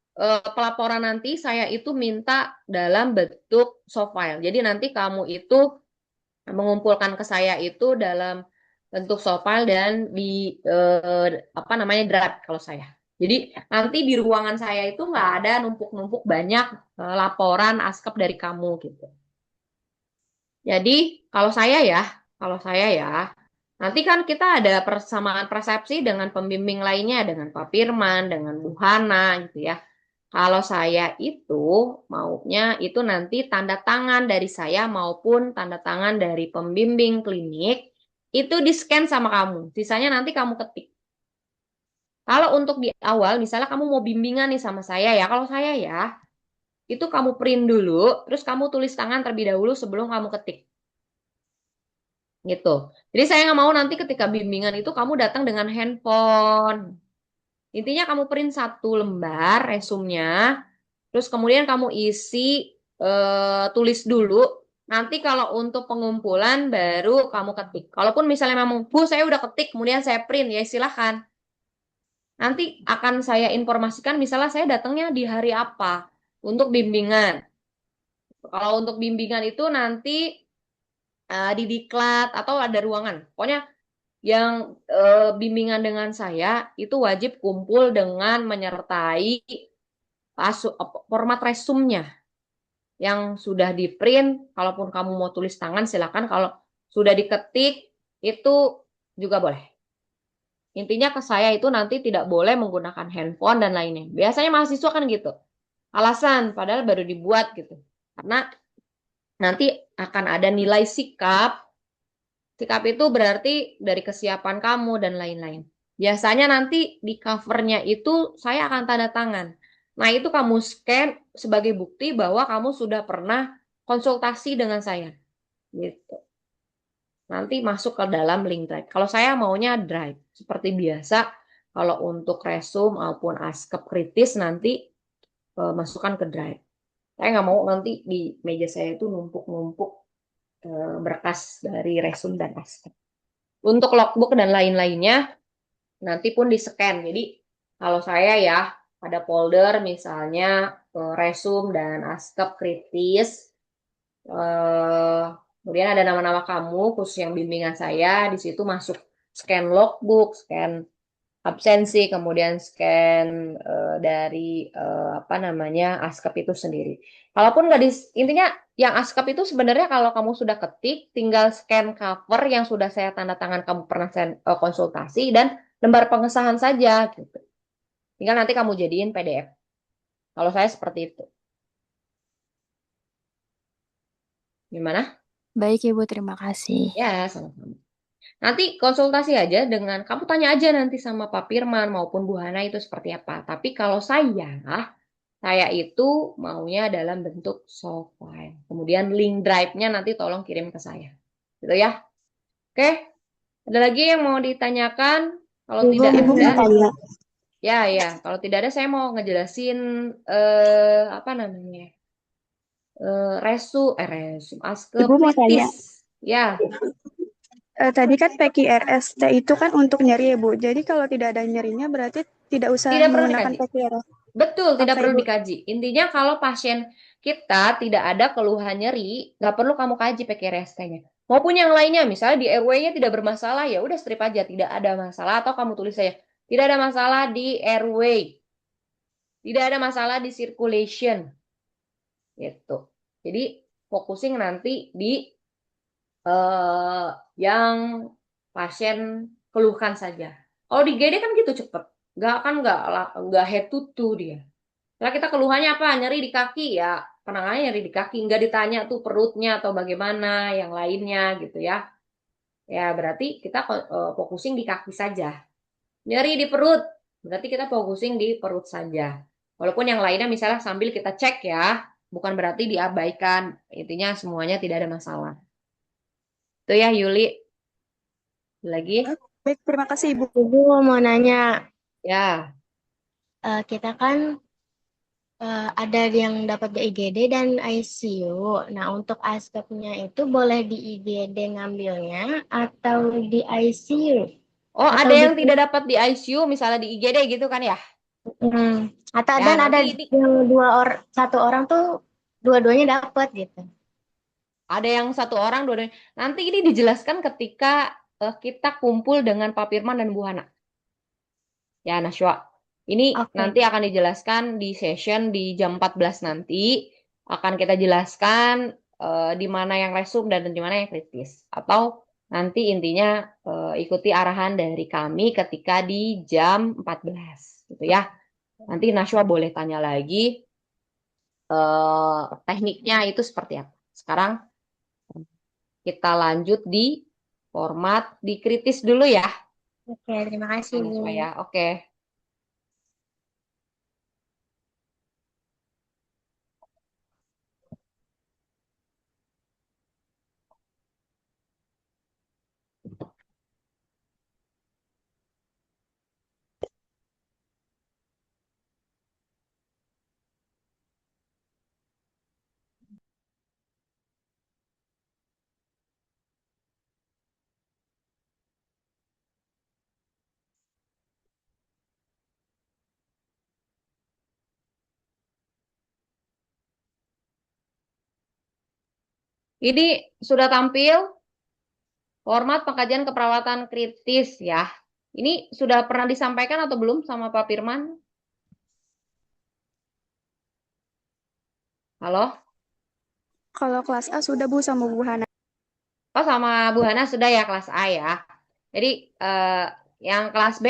[SPEAKER 1] pelaporan nanti saya itu minta dalam bentuk soft file. Jadi nanti kamu itu mengumpulkan ke saya itu dalam bentuk soft file dan di apa namanya drive kalau saya. Jadi nanti di ruangan saya itu nggak ada numpuk-numpuk banyak laporan askep dari kamu gitu. Jadi kalau saya ya, nanti kan kita ada persamaan persepsi dengan pembimbing lainnya, dengan Pak Firman, dengan Bu Hana gitu ya. Kalau saya itu maunya itu nanti tanda tangan dari saya maupun tanda tangan dari pembimbing klinik itu di-scan sama kamu. Sisanya nanti kamu ketik. Kalau untuk di awal, misalnya kamu mau bimbingan nih sama saya ya, kalau saya ya, itu kamu print dulu, terus kamu tulis tangan terlebih dahulu sebelum kamu ketik. Gitu. Jadi saya nggak mau nanti ketika bimbingan itu kamu datang dengan handphone. Intinya kamu print satu lembar resumnya, terus kemudian kamu isi tulis dulu. Nanti kalau untuk pengumpulan baru kamu ketik. Kalaupun misalnya memang, Bu, saya udah ketik, kemudian saya print, ya silahkan. Nanti akan saya informasikan, misalnya saya datangnya di hari apa untuk bimbingan. Kalau untuk bimbingan itu nanti di diklat atau ada ruangan. Pokoknya yang bimbingan dengan saya itu wajib kumpul dengan menyertai format resumnya yang sudah di print. Kalaupun kamu mau tulis tangan silakan, kalau sudah diketik itu juga boleh. Intinya ke saya itu nanti tidak boleh menggunakan handphone dan lainnya. Biasanya mahasiswa kan gitu. Alasan padahal baru dibuat gitu. Karena nanti akan ada nilai sikap. Sikap itu berarti dari kesiapan kamu dan lain-lain. Biasanya nanti di covernya itu saya akan tanda tangan. Nah, itu kamu scan sebagai bukti bahwa kamu sudah pernah konsultasi dengan saya. Gitu. Nanti masuk ke dalam link drive. Kalau saya maunya drive. Seperti biasa, kalau untuk resume maupun askep kritis nanti masukkan ke drive. Saya nggak mau nanti di meja saya itu numpuk-numpuk berkas dari resume dan askep. Untuk logbook dan lain-lainnya nanti pun di-scan. Jadi kalau saya ya ada folder misalnya resume dan askep kritis, eh, kemudian ada nama-nama kamu khusus yang bimbingan saya di situ masuk scan logbook, scan absensi, kemudian scan dari apa namanya askep itu sendiri. Kalaupun nggak di intinya yang askep itu sebenarnya kalau kamu sudah ketik, tinggal scan cover yang sudah saya tanda tangan kamu pernah konsultasi dan lembar pengesahan saja gitu. Tinggal nanti kamu jadiin PDF. Kalau saya seperti itu. Gimana?
[SPEAKER 2] Baik, Ibu, terima kasih.
[SPEAKER 1] Ya, sama-sama. Nanti konsultasi aja dengan kamu tanya aja nanti sama Pak Firman maupun Bu Hana itu seperti apa. Tapi kalau saya itu maunya dalam bentuk soft file. Kemudian link drive-nya nanti tolong kirim ke saya. Gitu ya. Oke, ada lagi yang mau ditanyakan? Kalau
[SPEAKER 2] Ibu,
[SPEAKER 1] tidak
[SPEAKER 2] Ibu
[SPEAKER 1] ada,
[SPEAKER 2] mau tanya.
[SPEAKER 1] ya. Kalau tidak ada, saya mau ngejelasin apa namanya? Resum, aske
[SPEAKER 2] Ibu mau tanya.
[SPEAKER 1] kritis. Ya,
[SPEAKER 2] Tadi kan PQRST itu kan untuk nyeri ya, Bu. Jadi kalau tidak ada nyerinya berarti tidak usah
[SPEAKER 1] tidak perlu
[SPEAKER 2] menggunakan
[SPEAKER 1] dikaji.
[SPEAKER 2] PQRS.
[SPEAKER 1] Betul, tidak
[SPEAKER 2] Oke,
[SPEAKER 1] perlu
[SPEAKER 2] Ibu.
[SPEAKER 1] dikaji. Intinya kalau pasien kita tidak ada keluhan nyeri, nggak perlu kamu kaji PKRST-nya. Maupun yang lainnya, misalnya di RW-nya tidak bermasalah, ya udah strip aja, tidak ada masalah, atau kamu tulis saja, tidak ada masalah di RW, tidak ada masalah di circulation, gitu. Jadi focusing nanti di eh, yang pasien keluhkan saja. Kalau di GD kan gitu cepet, nggak head to toe dia. Nah, kita keluhannya apa? Nyeri di kaki ya. Penanganannya nyeri di kaki, nggak ditanya tuh perutnya atau bagaimana yang lainnya gitu ya. Ya, berarti kita focusing di kaki saja. Nyeri di perut, berarti kita focusing di perut saja. Walaupun yang lainnya misalnya sambil kita cek ya, bukan berarti diabaikan. Intinya semuanya tidak ada masalah. Itu ya Yuli. Lagi?
[SPEAKER 2] Baik, terima kasih, Ibu.
[SPEAKER 3] Ibu mau nanya,
[SPEAKER 1] Ya,
[SPEAKER 3] kita kan Ada yang dapat di IGD dan ICU. Nah, untuk askepnya itu boleh di IGD ngambilnya atau di ICU
[SPEAKER 1] Oh,
[SPEAKER 3] atau
[SPEAKER 1] ada
[SPEAKER 3] di
[SPEAKER 1] yang tidak dapat di ICU, misalnya di IGD gitu kan ya?
[SPEAKER 3] Hmm, atau
[SPEAKER 1] Ya,
[SPEAKER 3] dan ada
[SPEAKER 1] nanti ini
[SPEAKER 3] yang satu orang tuh dua-duanya dapat gitu.
[SPEAKER 1] ada yang satu orang, dua-duanya. Nanti ini dijelaskan ketika kita kumpul dengan Pak Firman dan Bu Hana. Ya, Nashwa. Ini
[SPEAKER 3] Oke.
[SPEAKER 1] nanti akan dijelaskan di session di jam 14 nanti. Akan kita jelaskan di mana yang resum dan di mana yang kritis. Atau nanti intinya ikuti arahan dari kami ketika di jam 14. Gitu ya. Nanti Nashwa boleh tanya lagi tekniknya itu seperti apa. Sekarang kita lanjut di format di kritis dulu ya,
[SPEAKER 3] Oke, terima kasih, Bu.
[SPEAKER 1] Nashwa ya. Oke. Ini sudah tampil format pengkajian keperawatan kritis ya. Ini sudah pernah disampaikan atau belum sama Pak Firman? Halo?
[SPEAKER 2] Kalau kelas A sudah Bu sama Bu Hana.
[SPEAKER 1] Oh, sama Bu Hana sudah ya kelas A ya. Jadi yang kelas B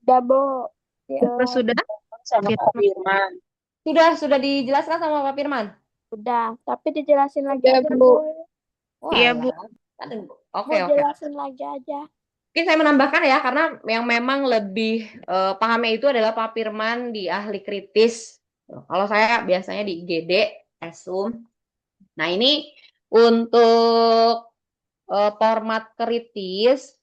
[SPEAKER 4] Dabo ya
[SPEAKER 2] Apa sudah?
[SPEAKER 4] sama Kak
[SPEAKER 2] Firman.
[SPEAKER 4] Firman.
[SPEAKER 1] sudah dijelaskan sama Pak Firman.
[SPEAKER 4] Udah, tapi dijelasin lagi
[SPEAKER 2] Udah
[SPEAKER 4] aja,
[SPEAKER 2] Bu.
[SPEAKER 4] Bu.
[SPEAKER 1] Wah
[SPEAKER 2] Iya Bu.
[SPEAKER 1] lah.
[SPEAKER 4] Bu
[SPEAKER 1] Oke, oke.
[SPEAKER 4] jelasin lagi aja.
[SPEAKER 1] Mungkin saya menambahkan ya, karena yang memang lebih pahamnya itu adalah Pak Firman di ahli kritis. Kalau saya biasanya di IGD, ESUM. Nah, ini untuk format kritis,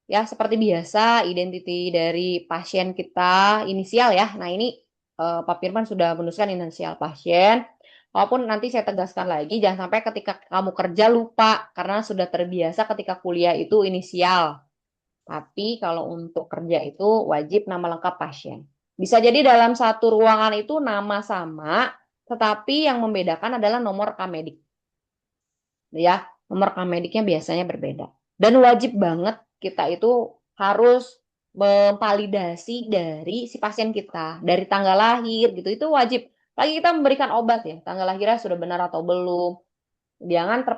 [SPEAKER 1] ya seperti biasa, identiti dari pasien kita inisial ya. Nah, ini Pak Firman sudah menuliskan inisial pasien. Walaupun nanti saya tegaskan lagi, jangan sampai ketika kamu kerja lupa, karena sudah terbiasa ketika kuliah itu inisial. Tapi kalau untuk kerja itu wajib nama lengkap pasien. Bisa jadi dalam satu ruangan itu nama sama, tetapi yang membedakan adalah nomor rekening ya. Nomor rekening biasanya berbeda. Dan wajib banget kita itu harus memvalidasi dari si pasien kita, dari tanggal lahir gitu. Itu wajib. Lagi kita memberikan obat ya, tanggal lahirnya sudah benar atau belum. Jangan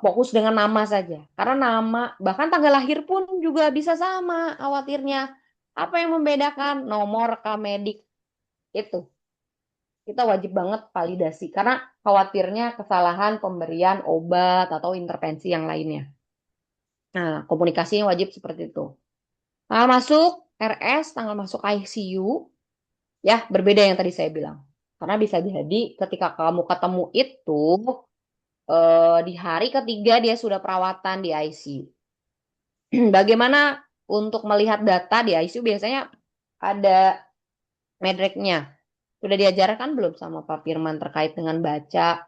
[SPEAKER 1] fokus dengan nama saja. Karena nama, bahkan tanggal lahir pun juga bisa sama khawatirnya. Apa yang membedakan? Nomor rekening itu. Kita wajib banget validasi. Karena khawatirnya kesalahan pemberian obat atau intervensi yang lainnya. Nah, komunikasinya wajib seperti itu. Tanggal masuk RS, tanggal masuk ICU, ya berbeda yang tadi saya bilang. Karena bisa jadi ketika kamu ketemu itu, di hari ketiga dia sudah perawatan di ICU. Bagaimana untuk melihat data di ICU biasanya ada medreknya. Sudah diajarkan belum sama Pak Firman terkait dengan baca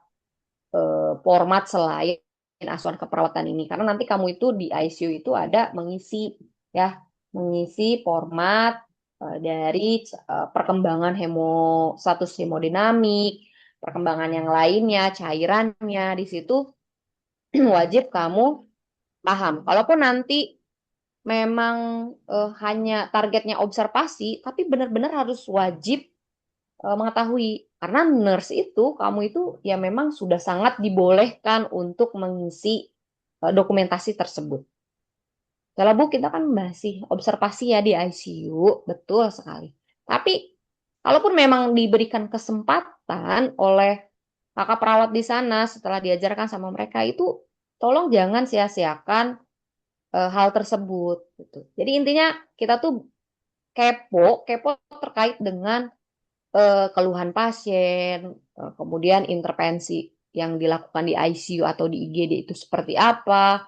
[SPEAKER 1] format selain asuhan keperawatan ini? Karena nanti kamu itu di ICU itu ada mengisi ya, mengisi format dari perkembangan status hemodinamik, perkembangan yang lainnya, cairannya di situ wajib kamu paham. Kalaupun nanti memang hanya targetnya observasi, tapi benar-benar harus wajib mengetahui. Karena nurse itu, kamu itu ya memang sudah sangat dibolehkan untuk mengisi dokumentasi tersebut. Kalau Bu, kita kan masih observasi ya di ICU, betul sekali. Tapi, kalaupun memang diberikan kesempatan oleh kakak perawat di sana setelah diajarkan sama mereka itu, tolong jangan sia-siakan hal tersebut gitu. Jadi intinya kita tuh kepo terkait dengan keluhan pasien, kemudian intervensi yang dilakukan di ICU atau di IGD itu seperti apa,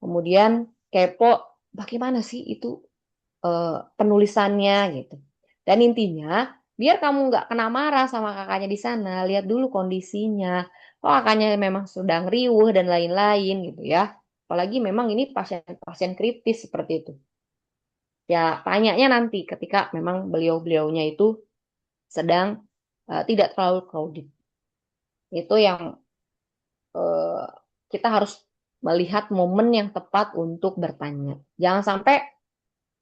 [SPEAKER 1] kemudian kepo bagaimana sih itu penulisannya gitu. Dan intinya Biar kamu nggak kena marah sama kakaknya di sana, lihat dulu kondisinya. Kalau kakaknya memang sedang riuh dan lain-lain gitu ya. Apalagi memang ini pasien-pasien kritis seperti itu. Ya, tanyanya nanti ketika memang beliau-beliaunya itu sedang tidak terlalu crowded. Itu yang eh, kita harus melihat momen yang tepat untuk bertanya. Jangan sampai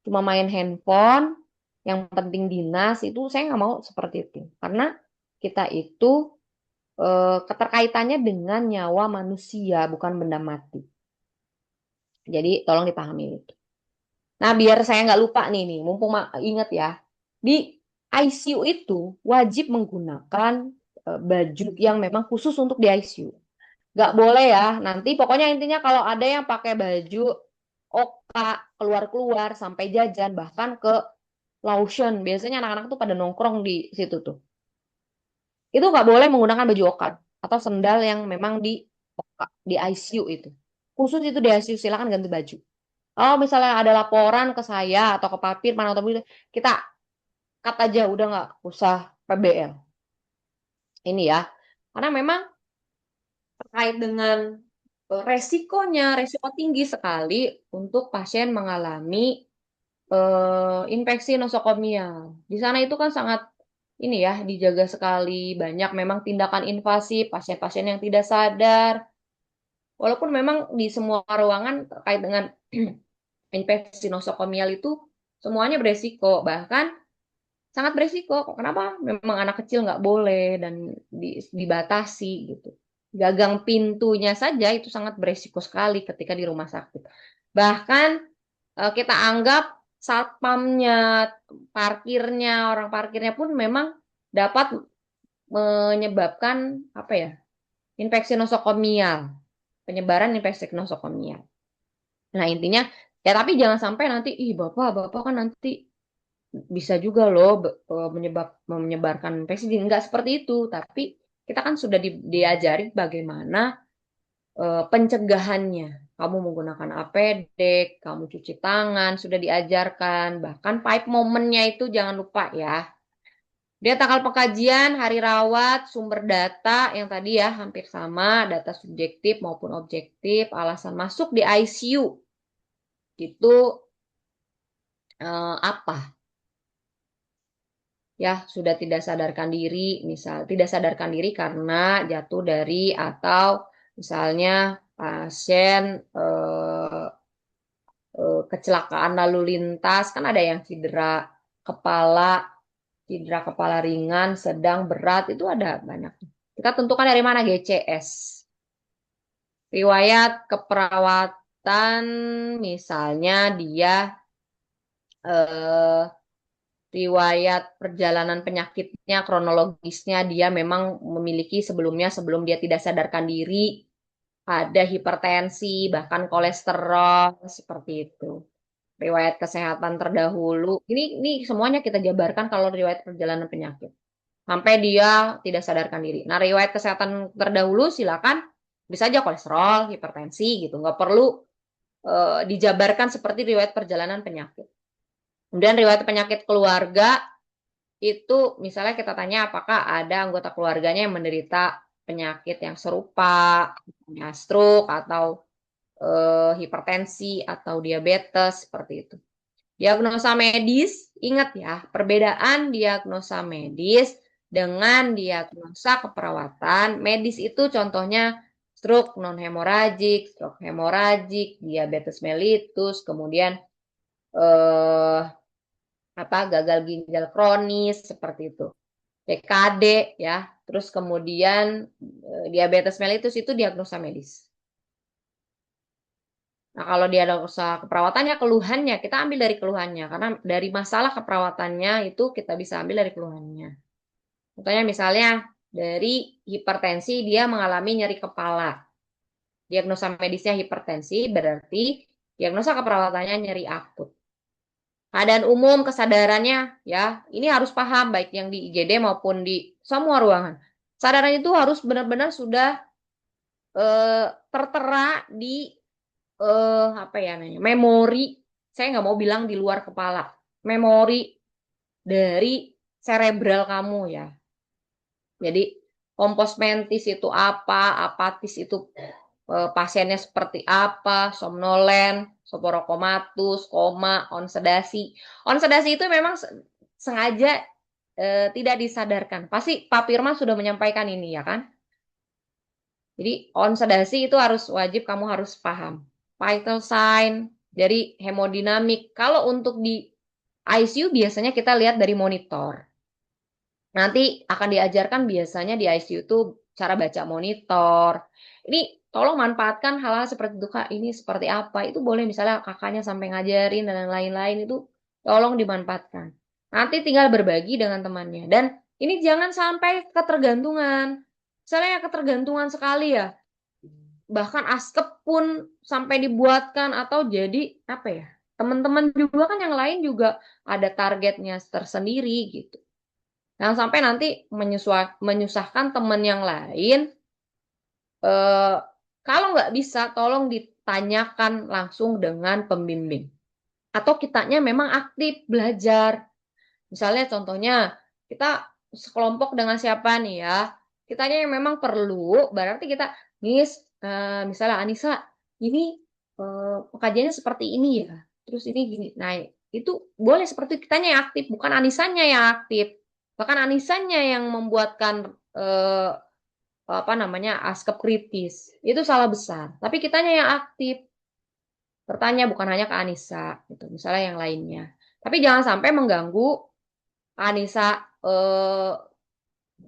[SPEAKER 1] cuma main handphone, yang penting dinas itu saya nggak mau seperti itu. Karena kita itu keterkaitannya dengan nyawa manusia, bukan benda mati. Jadi tolong dipahami itu. Nah, biar saya nggak lupa nih, mumpung ingat ya, di ICU itu wajib menggunakan baju yang memang khusus untuk di ICU. Nggak boleh ya, nanti pokoknya intinya kalau ada yang pakai baju oka keluar-keluar sampai jajan, bahkan ke lotion, biasanya anak-anak tuh pada nongkrong di situ tuh. Itu nggak boleh menggunakan baju oka atau sendal yang memang di oka, di ICU itu. Khusus itu di ICU, silakan ganti baju. Kalau misalnya ada laporan ke saya atau ke Papir, mana atau kita cut aja, udah nggak usah PBL. Ini ya, karena memang terkait dengan resiko tinggi sekali untuk pasien mengalami infeksi nosokomial. Di sana itu kan sangat ini ya, dijaga sekali, banyak memang tindakan invasif, pasien-pasien yang tidak sadar. Walaupun memang di semua ruangan terkait dengan infeksi nosokomial itu semuanya beresiko, bahkan sangat beresiko. Kenapa? Memang anak kecil nggak boleh dan dibatasi gitu. Gagang pintunya saja itu sangat beresiko sekali ketika di rumah sakit. Bahkan kita anggap satpamnya, parkirnya, orang parkirnya pun memang dapat menyebabkan apa ya? Infeksi nosokomial, penyebaran infeksi nosokomial. Nah, intinya ya tapi jangan sampai nanti ih Bapak kan nanti bisa juga loh menyebarkan infeksi. Enggak seperti itu, tapi kita kan sudah diajari bagaimana pencegahannya. Kamu menggunakan APD, kamu cuci tangan, sudah diajarkan. Bahkan pipe momennya itu jangan lupa ya. Dia tanggal pengkajian, hari rawat, sumber data yang tadi ya hampir sama, data subjektif maupun objektif, alasan masuk di ICU. Itu apa? Ya, sudah tidak sadarkan diri, misal tidak sadarkan diri karena jatuh dari atau misalnya pasien kecelakaan lalu lintas, kan ada yang kepala, cedera kepala ringan, sedang, berat, itu ada banyak. Kita tentukan dari mana GCS. Riwayat keperawatan, misalnya dia eh, riwayat perjalanan penyakitnya, kronologisnya dia memang memiliki sebelumnya sebelum dia tidak sadarkan diri, ada hipertensi, bahkan kolesterol, seperti itu. Riwayat kesehatan terdahulu. Ini semuanya kita jabarkan kalau riwayat perjalanan penyakit. Sampai dia tidak sadarkan diri. Nah, riwayat kesehatan terdahulu silakan bisa aja kolesterol, hipertensi gitu. Nggak perlu dijabarkan seperti riwayat perjalanan penyakit. Kemudian riwayat penyakit keluarga itu misalnya kita tanya apakah ada anggota keluarganya yang menderita penyakit yang serupa, misalnya stroke atau hipertensi atau diabetes seperti itu. Diagnosa medis, ingat ya, perbedaan diagnosa medis dengan diagnosa keperawatan. Medis itu contohnya stroke non hemoragik, stroke hemoragik, diabetes mellitus, kemudian eh, gagal ginjal kronis seperti itu. PKD ya. Terus kemudian diabetes mellitus itu diagnosa medis. Nah, kalau diagnosa keperawatannya, keluhannya, kita ambil dari keluhannya. Karena dari masalah keperawatannya itu kita bisa ambil dari keluhannya. Contohnya misalnya dari hipertensi, dia mengalami nyeri kepala. Diagnosa medisnya hipertensi, berarti diagnosa keperawatannya nyeri akut. Keadaan umum, kesadarannya, ya, ini harus paham, baik yang di IGD maupun di semua ruangan. Kesadaran itu harus benar-benar sudah tertera di apa ya namanya, memori. Saya nggak mau bilang di luar kepala. Memori dari serebral kamu ya. Jadi kompos mentis itu apa, apatis itu pasiennya seperti apa, somnolen, soporokomatus, koma, onsedasi. Onsedasi itu memang sengaja tidak disadarkan. Pasti Pak Firman sudah menyampaikan ini ya kan? Jadi onsedasi itu harus wajib kamu harus paham. Vital sign dari hemodinamik. Kalau untuk di ICU biasanya kita lihat dari monitor. Nanti akan diajarkan biasanya di ICU itu cara baca monitor. Ini tolong manfaatkan hal-hal seperti itu Kak. Ini seperti apa? Itu boleh misalnya kakaknya sampai ngajarin dan lain-lain itu tolong dimanfaatkan. Nanti tinggal berbagi dengan temannya. Dan ini jangan sampai ketergantungan. Misalnya ketergantungan sekali ya. Bahkan askep pun sampai dibuatkan atau jadi apa ya? Teman-teman juga kan yang lain juga ada targetnya tersendiri gitu. Jangan sampai nanti menyusahkan teman yang lain. Kalau nggak bisa, tolong ditanyakan langsung dengan pembimbing. Atau kitanya memang aktif belajar. Misalnya contohnya, kita sekelompok dengan siapa nih ya. Kitanya yang memang perlu, berarti kita, Miss, misalnya Anissa, ini kajiannya seperti ini ya. Terus ini gini. Nah, itu boleh seperti kitanya yang aktif, bukan Anisanya yang aktif. Bahkan Anisanya yang membuatkan apa namanya askep kritis. Itu salah besar. Tapi kitanya yang aktif. Bertanya bukan hanya ke Anissa, gitu. Misalnya yang lainnya. Tapi jangan sampai mengganggu Anissa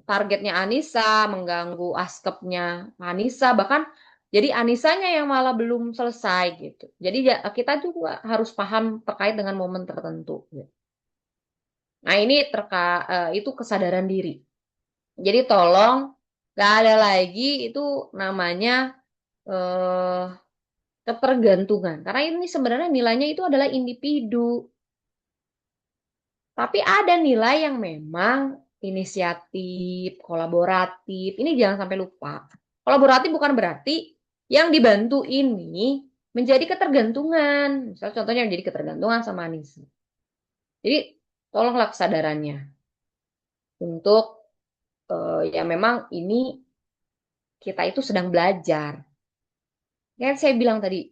[SPEAKER 1] targetnya Anissa, mengganggu askepnya Anissa, bahkan jadi Anissanya yang malah belum selesai gitu. Jadi kita juga harus paham terkait dengan momen tertentu. Nah ini itu kesadaran diri. Jadi tolong gak ada lagi itu namanya ketergantungan. Karena ini sebenarnya nilainya itu adalah individu. Tapi ada nilai yang memang inisiatif, kolaboratif. Ini jangan sampai lupa. Kolaboratif bukan berarti yang dibantu ini menjadi ketergantungan. Misal contohnya menjadi ketergantungan sama Anissa. Jadi tolonglah kesadarannya untuk ya memang ini kita itu sedang belajar. Kayak saya bilang tadi,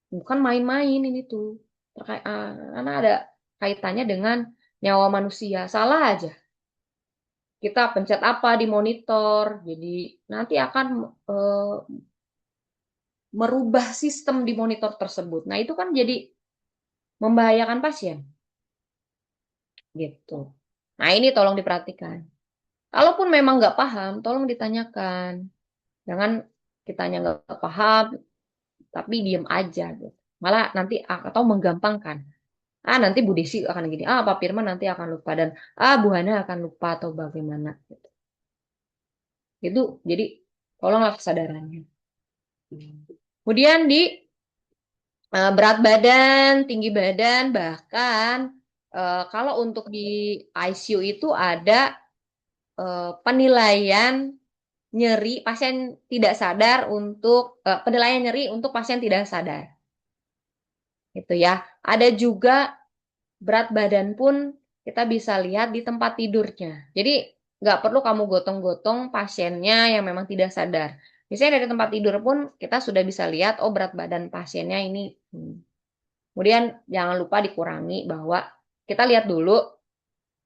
[SPEAKER 1] bukan main-main ini tuh. Karena ada kaitannya dengan nyawa manusia. Salah aja. Kita pencet apa di monitor, jadi nanti akan merubah sistem di monitor tersebut. Nah, itu kan jadi membahayakan pasien. Gitu. Nah, ini tolong diperhatikan. Kalaupun memang nggak paham, tolong ditanyakan. Jangan kitanya nggak paham, tapi diem aja. Gitu. Malah nanti atau menggampangkan. Nanti Bu Desi akan gini. Pak Firman nanti akan lupa. Dan Bu Hana akan lupa atau bagaimana. Gitu. Itu jadi tolonglah kesadarannya. Kemudian di berat badan, tinggi badan, bahkan kalau untuk di ICU itu ada penilaian nyeri pasien tidak sadar untuk penilaian nyeri untuk pasien tidak sadar. Gitu ya. Ada juga berat badan pun kita bisa lihat di tempat tidurnya. Jadi nggak perlu kamu gotong-gotong pasiennya yang memang tidak sadar. Misalnya dari tempat tidur pun kita sudah bisa lihat, oh berat badan pasiennya ini. Kemudian jangan lupa dikurangi bahwa kita lihat dulu,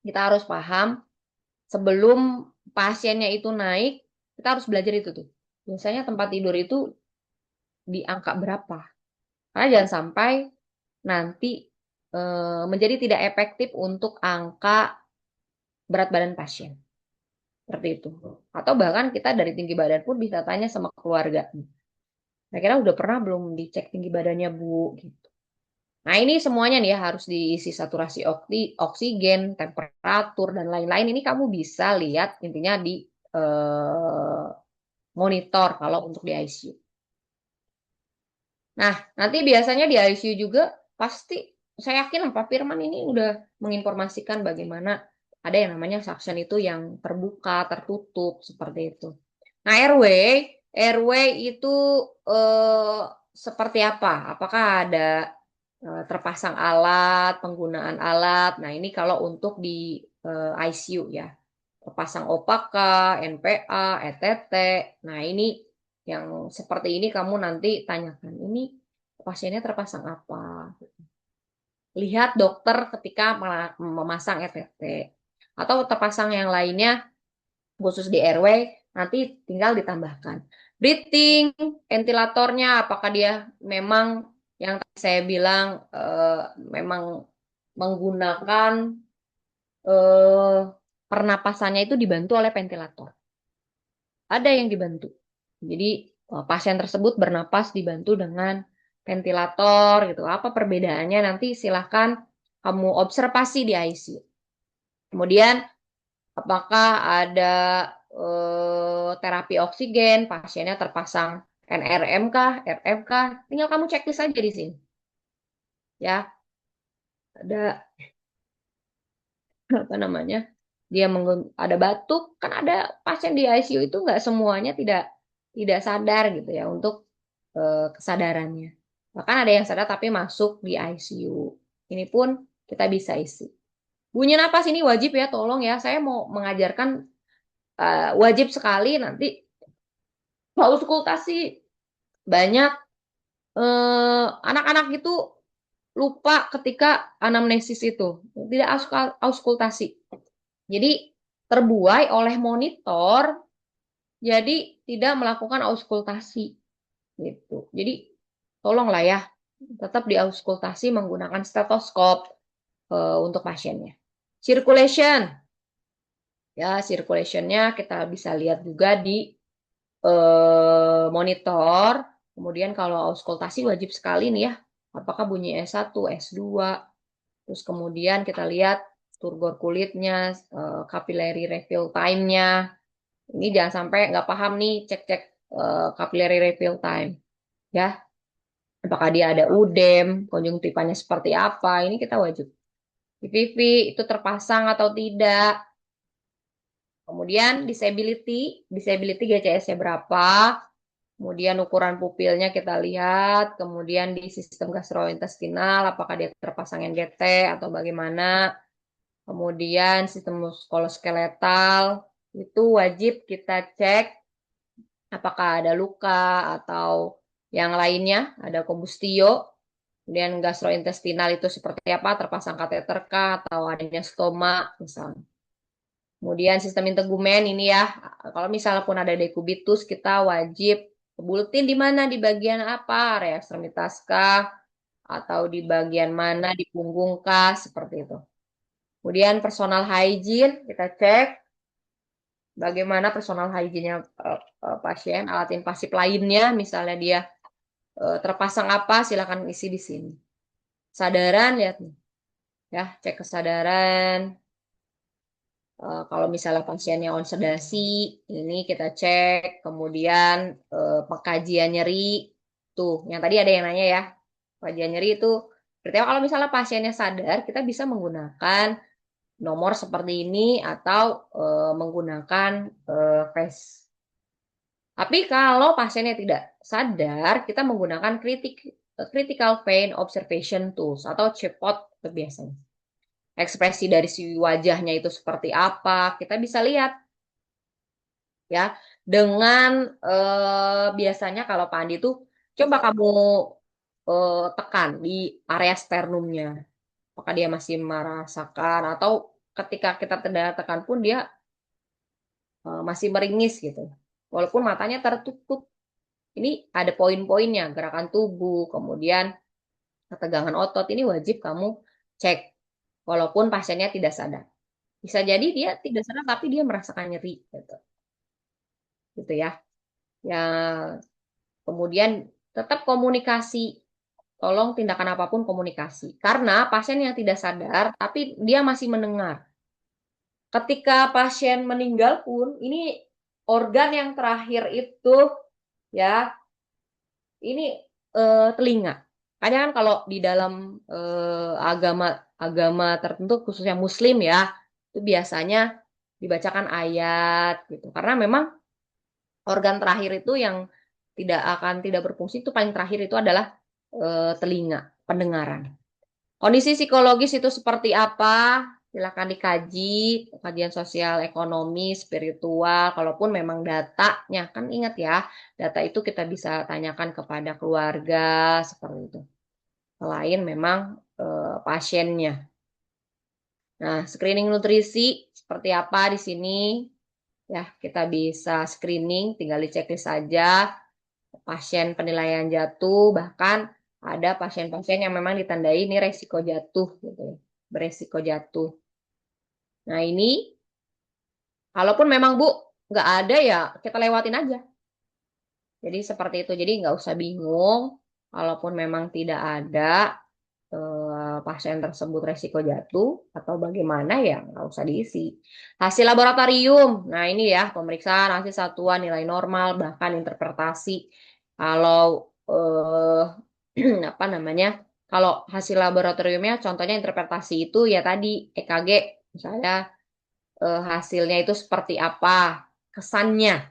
[SPEAKER 1] kita harus paham sebelum pasiennya itu naik, kita harus belajar itu tuh. Misalnya tempat tidur itu di angka berapa. Karena jangan sampai nanti menjadi tidak efektif untuk angka berat badan pasien. Seperti itu. Atau bahkan kita dari tinggi badan pun bisa tanya sama keluarga. Kira-kira udah pernah belum dicek tinggi badannya Bu? Gitu. Nah ini semuanya nih ya harus diisi saturasi oksigen, temperatur, dan lain-lain. Ini kamu bisa lihat intinya di monitor kalau untuk di ICU. Nah nanti biasanya di ICU juga pasti saya yakin Pak Firman ini udah menginformasikan bagaimana ada yang namanya suction itu yang terbuka, tertutup, seperti itu. Nah, RW itu seperti apa? Apakah ada terpasang alat, penggunaan alat? Nah, ini kalau untuk di ICU ya. Terpasang OPK, NPA, ETT. Nah, ini yang seperti ini kamu nanti tanyakan. Ini pasiennya terpasang apa? Lihat dokter ketika memasang ETT. Atau terpasang yang lainnya khusus di RW, nanti tinggal ditambahkan. Breathing, ventilatornya apakah dia memang yang tadi saya bilang memang menggunakan pernapasannya itu dibantu oleh ventilator. Ada yang dibantu. Jadi pasien tersebut bernapas dibantu dengan ventilator gitu. Apa perbedaannya nanti silahkan kamu observasi di ICU. Kemudian apakah ada terapi oksigen, pasiennya terpasang NRM kah, RF kah? Tinggal kamu checklist aja di sini. Ya, ada apa namanya? Dia ada batuk, kan ada pasien di ICU itu nggak semuanya tidak sadar gitu ya untuk kesadarannya. Bahkan ada yang sadar tapi masuk di ICU. Ini pun kita bisa isi. Bunyi napas ini wajib ya, tolong ya. Saya mau mengajarkan wajib sekali nanti auskultasi. Banyak anak-anak itu lupa ketika anamnesis itu, tidak auskultasi. Jadi terbuai oleh monitor, jadi tidak melakukan auskultasi gitu. Jadi tolonglah ya, tetap diauskultasi menggunakan stetoskop untuk pasiennya. Circulation, ya circulationnya kita bisa lihat juga di monitor. Kemudian kalau auskultasi wajib sekali nih ya, apakah bunyi S1, S2. Terus kemudian kita lihat turgor kulitnya, capillary refill time-nya. Ini jangan sampai nggak paham nih, cek-cek capillary refill time. Ya, apakah dia ada udem, konjungtivanya seperti apa, ini kita wajib. PVV itu terpasang atau tidak. Kemudian disability GCS-nya berapa. Kemudian ukuran pupilnya kita lihat. Kemudian di sistem gastrointestinal, apakah dia terpasang NGT atau bagaimana. Kemudian sistem muskuloskeletal, itu wajib kita cek apakah ada luka atau yang lainnya, ada kombustio. Kemudian gastrointestinal itu seperti apa, terpasang kateter kah atau adanya stoma misalnya. Kemudian sistem integumen ini ya, kalau misalnya pun ada dekubitus, kita wajib bulletin di mana, di bagian apa, area ekstremitas kah, atau di bagian mana, di punggung kah, seperti itu. Kemudian personal hygiene, kita cek bagaimana personal hygiene-nya pasien, alat invasif lainnya, misalnya dia terpasang apa, silakan isi di sini. Kesadaran, lihat nih. Ya, cek kesadaran. Kalau misalnya pasiennya on sedasi, ini kita cek. Kemudian pengkajian nyeri, tuh, yang tadi ada yang nanya ya. Pengkajian nyeri itu, berarti kalau misalnya pasiennya sadar, kita bisa menggunakan nomor seperti ini atau menggunakan face. Tapi kalau pasiennya tidak sadar, kita menggunakan critical pain observation tools atau CPOT biasanya. Ekspresi dari si wajahnya itu seperti apa, kita bisa lihat ya dengan biasanya kalau Pak Andi tuh coba kamu tekan di area sternumnya, apakah dia masih merasakan atau ketika kita tidak tekan pun dia masih meringis gitu, walaupun matanya tertutup. Ini ada poin-poinnya, gerakan tubuh, kemudian ketegangan otot, ini wajib kamu cek walaupun pasiennya tidak sadar. Bisa jadi dia tidak sadar tapi dia merasakan nyeri gitu. Gitu ya. Ya, kemudian tetap komunikasi. Tolong tindakan apapun komunikasi. Karena pasien yang tidak sadar tapi dia masih mendengar. Ketika pasien meninggal pun ini organ yang terakhir itu ya ini telinga. Karena kan kalau di dalam agama tertentu khususnya Muslim ya itu biasanya dibacakan ayat gitu. Karena memang organ terakhir itu yang tidak berfungsi itu paling terakhir itu adalah telinga, pendengaran. Kondisi psikologis itu seperti apa? silakan dikaji, kajian sosial, ekonomi, spiritual, kalaupun memang datanya, kan ingat ya, data itu kita bisa tanyakan kepada keluarga, seperti itu. Selain memang pasiennya. Nah, screening nutrisi seperti apa di sini? Ya, kita bisa screening, tinggal diceklis saja. Pasien penilaian jatuh, bahkan ada pasien-pasien yang memang ditandai ini resiko jatuh, gitu ya. Beresiko jatuh. Nah, ini kalaupun memang Bu nggak ada ya kita lewatin aja. Jadi seperti itu. Jadi nggak usah bingung. Kalaupun memang tidak ada pasien tersebut resiko jatuh atau bagaimana ya nggak usah diisi. Hasil laboratorium. Nah ini ya pemeriksaan hasil satuan nilai normal bahkan interpretasi. Kalau apa namanya? Kalau hasil laboratoriumnya contohnya interpretasi itu ya tadi EKG misalnya hasilnya itu seperti apa, kesannya,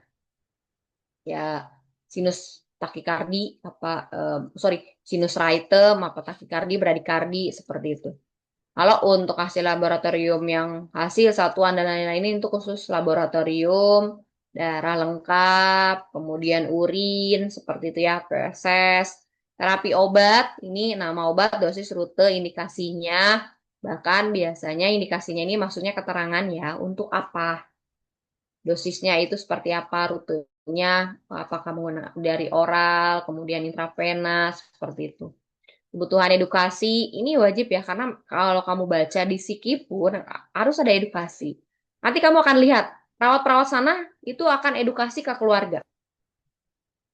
[SPEAKER 1] ya sinus takikardi apa, sorry, sinus rhythm apa takikardi, bradikardi seperti itu. Kalau untuk hasil laboratorium yang hasil satuan dan lain-lain ini untuk khusus laboratorium, darah lengkap, kemudian urin seperti itu ya, proses, terapi obat, ini nama obat, dosis, rute, indikasinya, bahkan biasanya indikasinya ini maksudnya keterangan ya, untuk apa. Dosisnya itu seperti apa, rutenya, apakah menggunakan dari oral, kemudian intravenous, seperti itu. Kebutuhan edukasi, ini wajib ya, karena kalau kamu baca di Siki pun harus ada edukasi. Nanti kamu akan lihat, perawat-perawat sana itu akan edukasi ke keluarga.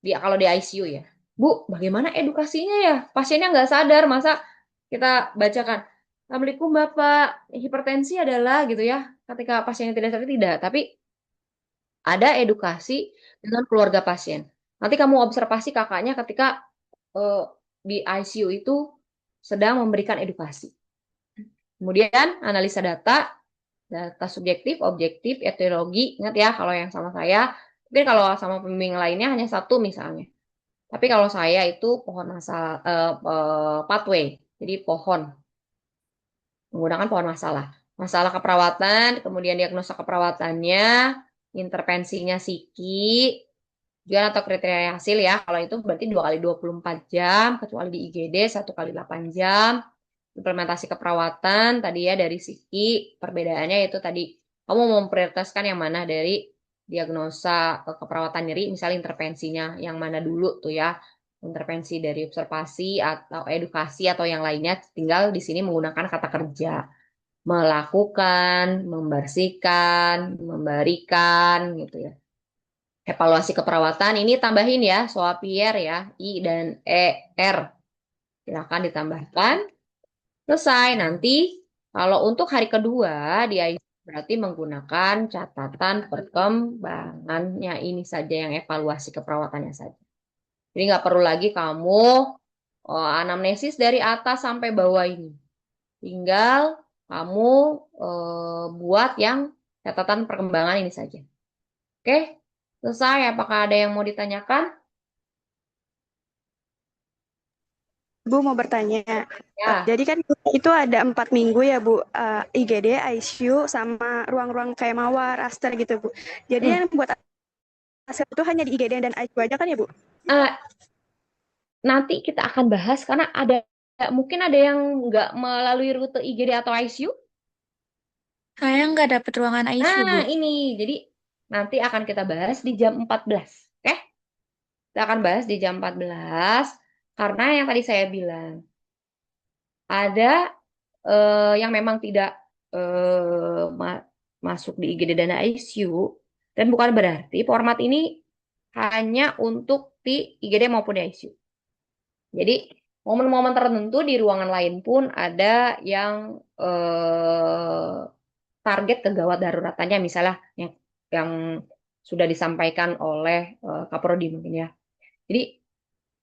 [SPEAKER 1] Kalau di ICU ya. Bu, bagaimana edukasinya ya? Pasiennya nggak sadar, masa kita bacakan, Assalamualaikum Bapak, hipertensi adalah gitu ya, ketika pasiennya tidak sadar, tidak. Tapi ada edukasi dengan keluarga pasien. Nanti kamu observasi kakaknya ketika di ICU itu sedang memberikan edukasi. Kemudian analisa data, data subjektif, objektif, etiologi. Ingat ya kalau yang sama saya, mungkin kalau sama pembimbing lainnya hanya satu misalnya. Tapi kalau saya itu pohon masalah, pathway, jadi pohon, menggunakan pohon masalah. Masalah keperawatan, kemudian diagnosa keperawatannya, intervensinya Siki, tujuan atau kriteria hasil ya. Kalau itu berarti 2 kali 24 jam, kecuali di IGD 1 kali 8 jam. Implementasi keperawatan tadi ya dari Siki, perbedaannya itu tadi kamu mau memprioritaskan yang mana dari diagnosa keperawatan nyeri, misalnya intervensinya yang mana dulu tuh ya. Intervensi dari observasi atau edukasi atau yang lainnya, tinggal di sini menggunakan kata kerja. Melakukan, membersihkan, memberikan gitu ya. Evaluasi keperawatan ini tambahin ya, Soapier ya, I dan ER. Silakan ditambahkan. Selesai. Nanti kalau untuk hari kedua di ICU berarti menggunakan catatan perkembangannya ini saja, yang evaluasi keperawatannya saja. Jadi nggak perlu lagi kamu anamnesis dari atas sampai bawah ini. Tinggal kamu buat yang catatan perkembangan ini saja. Oke, selesai. Apakah ada yang mau ditanyakan?
[SPEAKER 2] Bu mau bertanya.
[SPEAKER 1] Ya.
[SPEAKER 2] Jadi kan itu ada 4 minggu ya Bu, IGD, ICU, sama ruang-ruang kayak mawar, raster gitu Bu. Jadi yang buat hasil itu hanya di IGD dan ICU aja kan ya Bu?
[SPEAKER 1] Nanti kita akan bahas karena mungkin ada yang nggak melalui rute IGD atau ICU.
[SPEAKER 5] Saya nggak dapet ruangan ICU, Bu.
[SPEAKER 1] Nah, ini. Jadi nanti akan kita bahas di jam 14. Oke? Kita akan bahas di jam 14 karena yang tadi saya bilang ada yang memang tidak masuk di IGD dan ICU, dan bukan berarti format ini hanya untuk di IGD maupun di ICU. Jadi momen-momen tertentu di ruangan lain pun ada yang target kegawat daruratannya, misalnya yang sudah disampaikan oleh Kaprodi mungkin ya. Jadi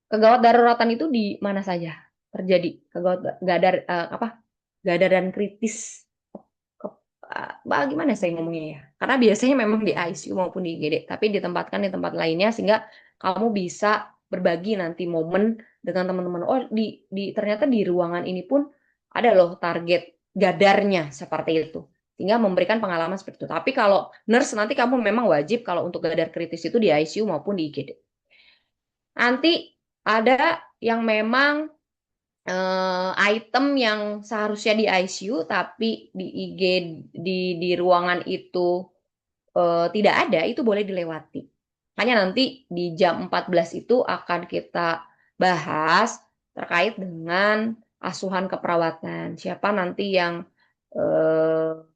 [SPEAKER 1] kegawat daruratan itu di mana saja terjadi kegawat gadar dan kritis. Bagaimana saya ngomongnya ya? Karena biasanya memang di ICU maupun di IGD, tapi ditempatkan di tempat lainnya sehingga kamu bisa berbagi nanti momen dengan teman-teman. Oh, ternyata di ruangan ini pun ada loh target gadarnya seperti itu. Sehingga memberikan pengalaman seperti itu. Tapi kalau nurse nanti kamu memang wajib kalau untuk gadar kritis itu di ICU maupun di IGD. Nanti ada yang memang item yang seharusnya di ICU tapi di IG di ruangan itu tidak ada, itu boleh dilewati. Makanya nanti di jam 14 itu akan kita bahas terkait dengan asuhan keperawatan. Siapa nanti yang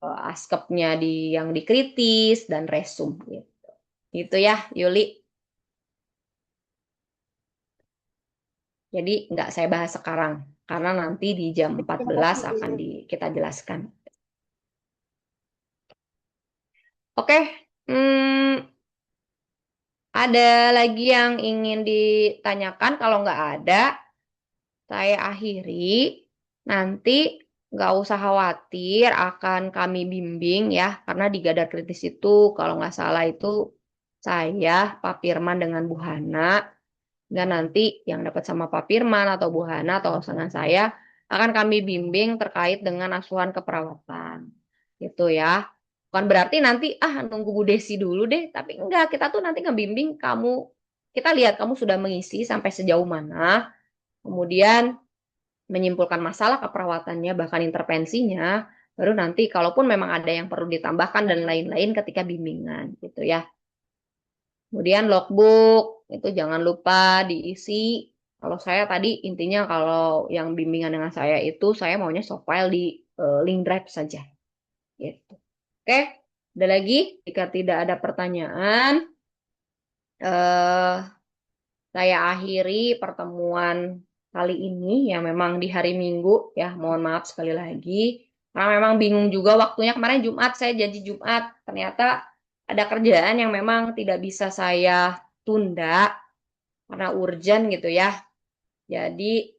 [SPEAKER 1] askepnya yang dikritis dan resum gitu. Itu ya, Yuli. Jadi nggak saya bahas sekarang karena nanti di jam 14 akan kita jelaskan. Oke, ada lagi yang ingin ditanyakan? Kalau nggak ada, saya akhiri. Nanti nggak usah khawatir, akan kami bimbing ya. Karena di Gadar Kritis itu, kalau nggak salah itu saya, Pak Firman dengan Bu Hana. Dan nanti yang dapat sama Pak Firman atau Bu Hana atau dengan saya, akan kami bimbing terkait dengan asuhan keperawatan. Gitu ya. Bukan berarti nanti nunggu Bu Desi dulu deh, tapi enggak, kita tuh nanti ngebimbing kamu. Kita lihat kamu sudah mengisi sampai sejauh mana, kemudian menyimpulkan masalah keperawatannya bahkan intervensinya, baru nanti kalaupun memang ada yang perlu ditambahkan dan lain-lain ketika bimbingan gitu ya. Kemudian logbook itu jangan lupa diisi. Kalau saya tadi intinya kalau yang bimbingan dengan saya itu saya maunya soft file di link drive saja gitu. Oke, ada lagi? Jika tidak ada pertanyaan, eh, saya akhiri pertemuan kali ini yang memang di hari Minggu ya. Mohon maaf sekali lagi. Karena memang bingung juga waktunya. Kemarin Jumat saya janji Jumat. Ternyata ada kerjaan yang memang tidak bisa saya tunda karena urgent gitu ya. Jadi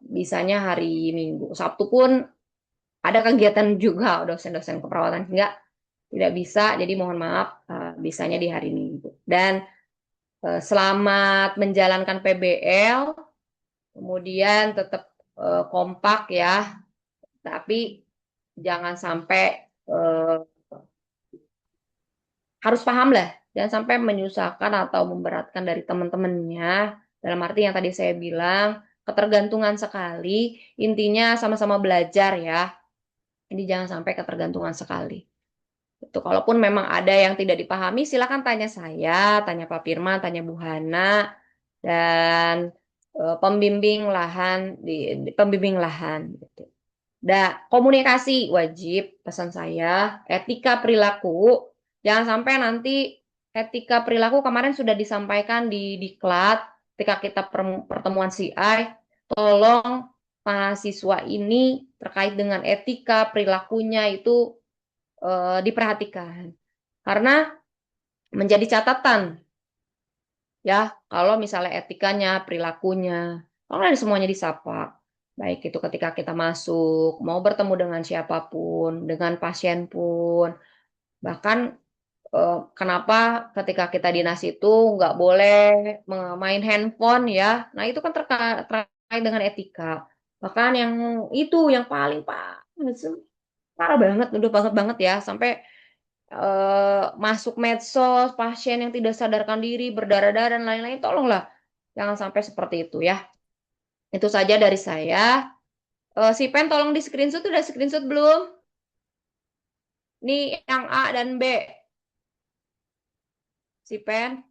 [SPEAKER 1] bisanya hari Minggu. Sabtu pun ada kegiatan juga dosen-dosen keperawatan sehingga tidak bisa. Jadi mohon maaf bisanya di hari Minggu. Dan selamat menjalankan PBL, kemudian tetap kompak ya, tapi jangan sampai harus paham lah, jangan sampai menyusahkan atau memberatkan dari teman-temannya. Dalam arti yang tadi saya bilang, ketergantungan sekali, intinya sama-sama belajar ya. Ini jangan sampai ketergantungan sekali. Itu kalaupun memang ada yang tidak dipahami, silakan tanya saya, tanya Pak Firman, tanya Bu Hana, dan pembimbing lahan di pembimbing lahan. Gitu. Komunikasi wajib pesan saya, etika perilaku, jangan sampai nanti etika perilaku kemarin sudah disampaikan di diklat ketika kita pertemuan CI, tolong mahasiswa ini terkait dengan etika perilakunya itu diperhatikan. Karena menjadi catatan ya, kalau misalnya etikanya, perilakunya, kalau ada semuanya disapa. Baik itu ketika kita masuk, mau bertemu dengan siapapun, dengan pasien pun. Bahkan kenapa ketika kita dinas itu nggak boleh main handphone ya. Nah itu kan terkait dengan etika. Bahkan yang itu yang paling parah banget, udah banget banget ya, sampai masuk medsos, pasien yang tidak sadarkan diri, berdarah-darah dan lain-lain, tolonglah jangan sampai seperti itu ya. Itu saja dari saya. Si Pen tolong di screenshot, udah screenshot belum? Nih yang A dan B. Si Pen.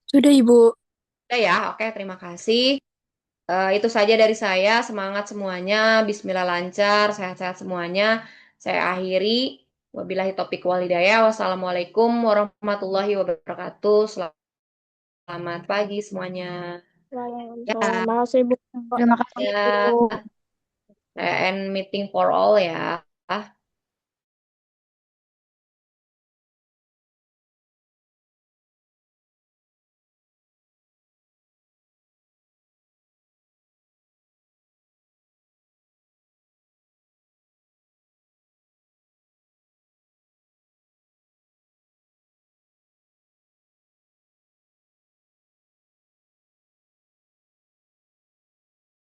[SPEAKER 5] Sudah, Ibu.
[SPEAKER 1] Udah ya, oke terima kasih. Itu saja dari saya, semangat semuanya, bismillah lancar, sehat-sehat semuanya. Saya akhiri. Wabillahi taufiq wal hidayah. Wassalamualaikum warahmatullahi wabarakatuh. Selamat pagi semuanya. Ya,
[SPEAKER 4] Waalaikumsalam. Makasih, Bu.
[SPEAKER 5] Terima kasih,
[SPEAKER 1] ya.
[SPEAKER 5] Ibu.
[SPEAKER 1] And meeting for all ya.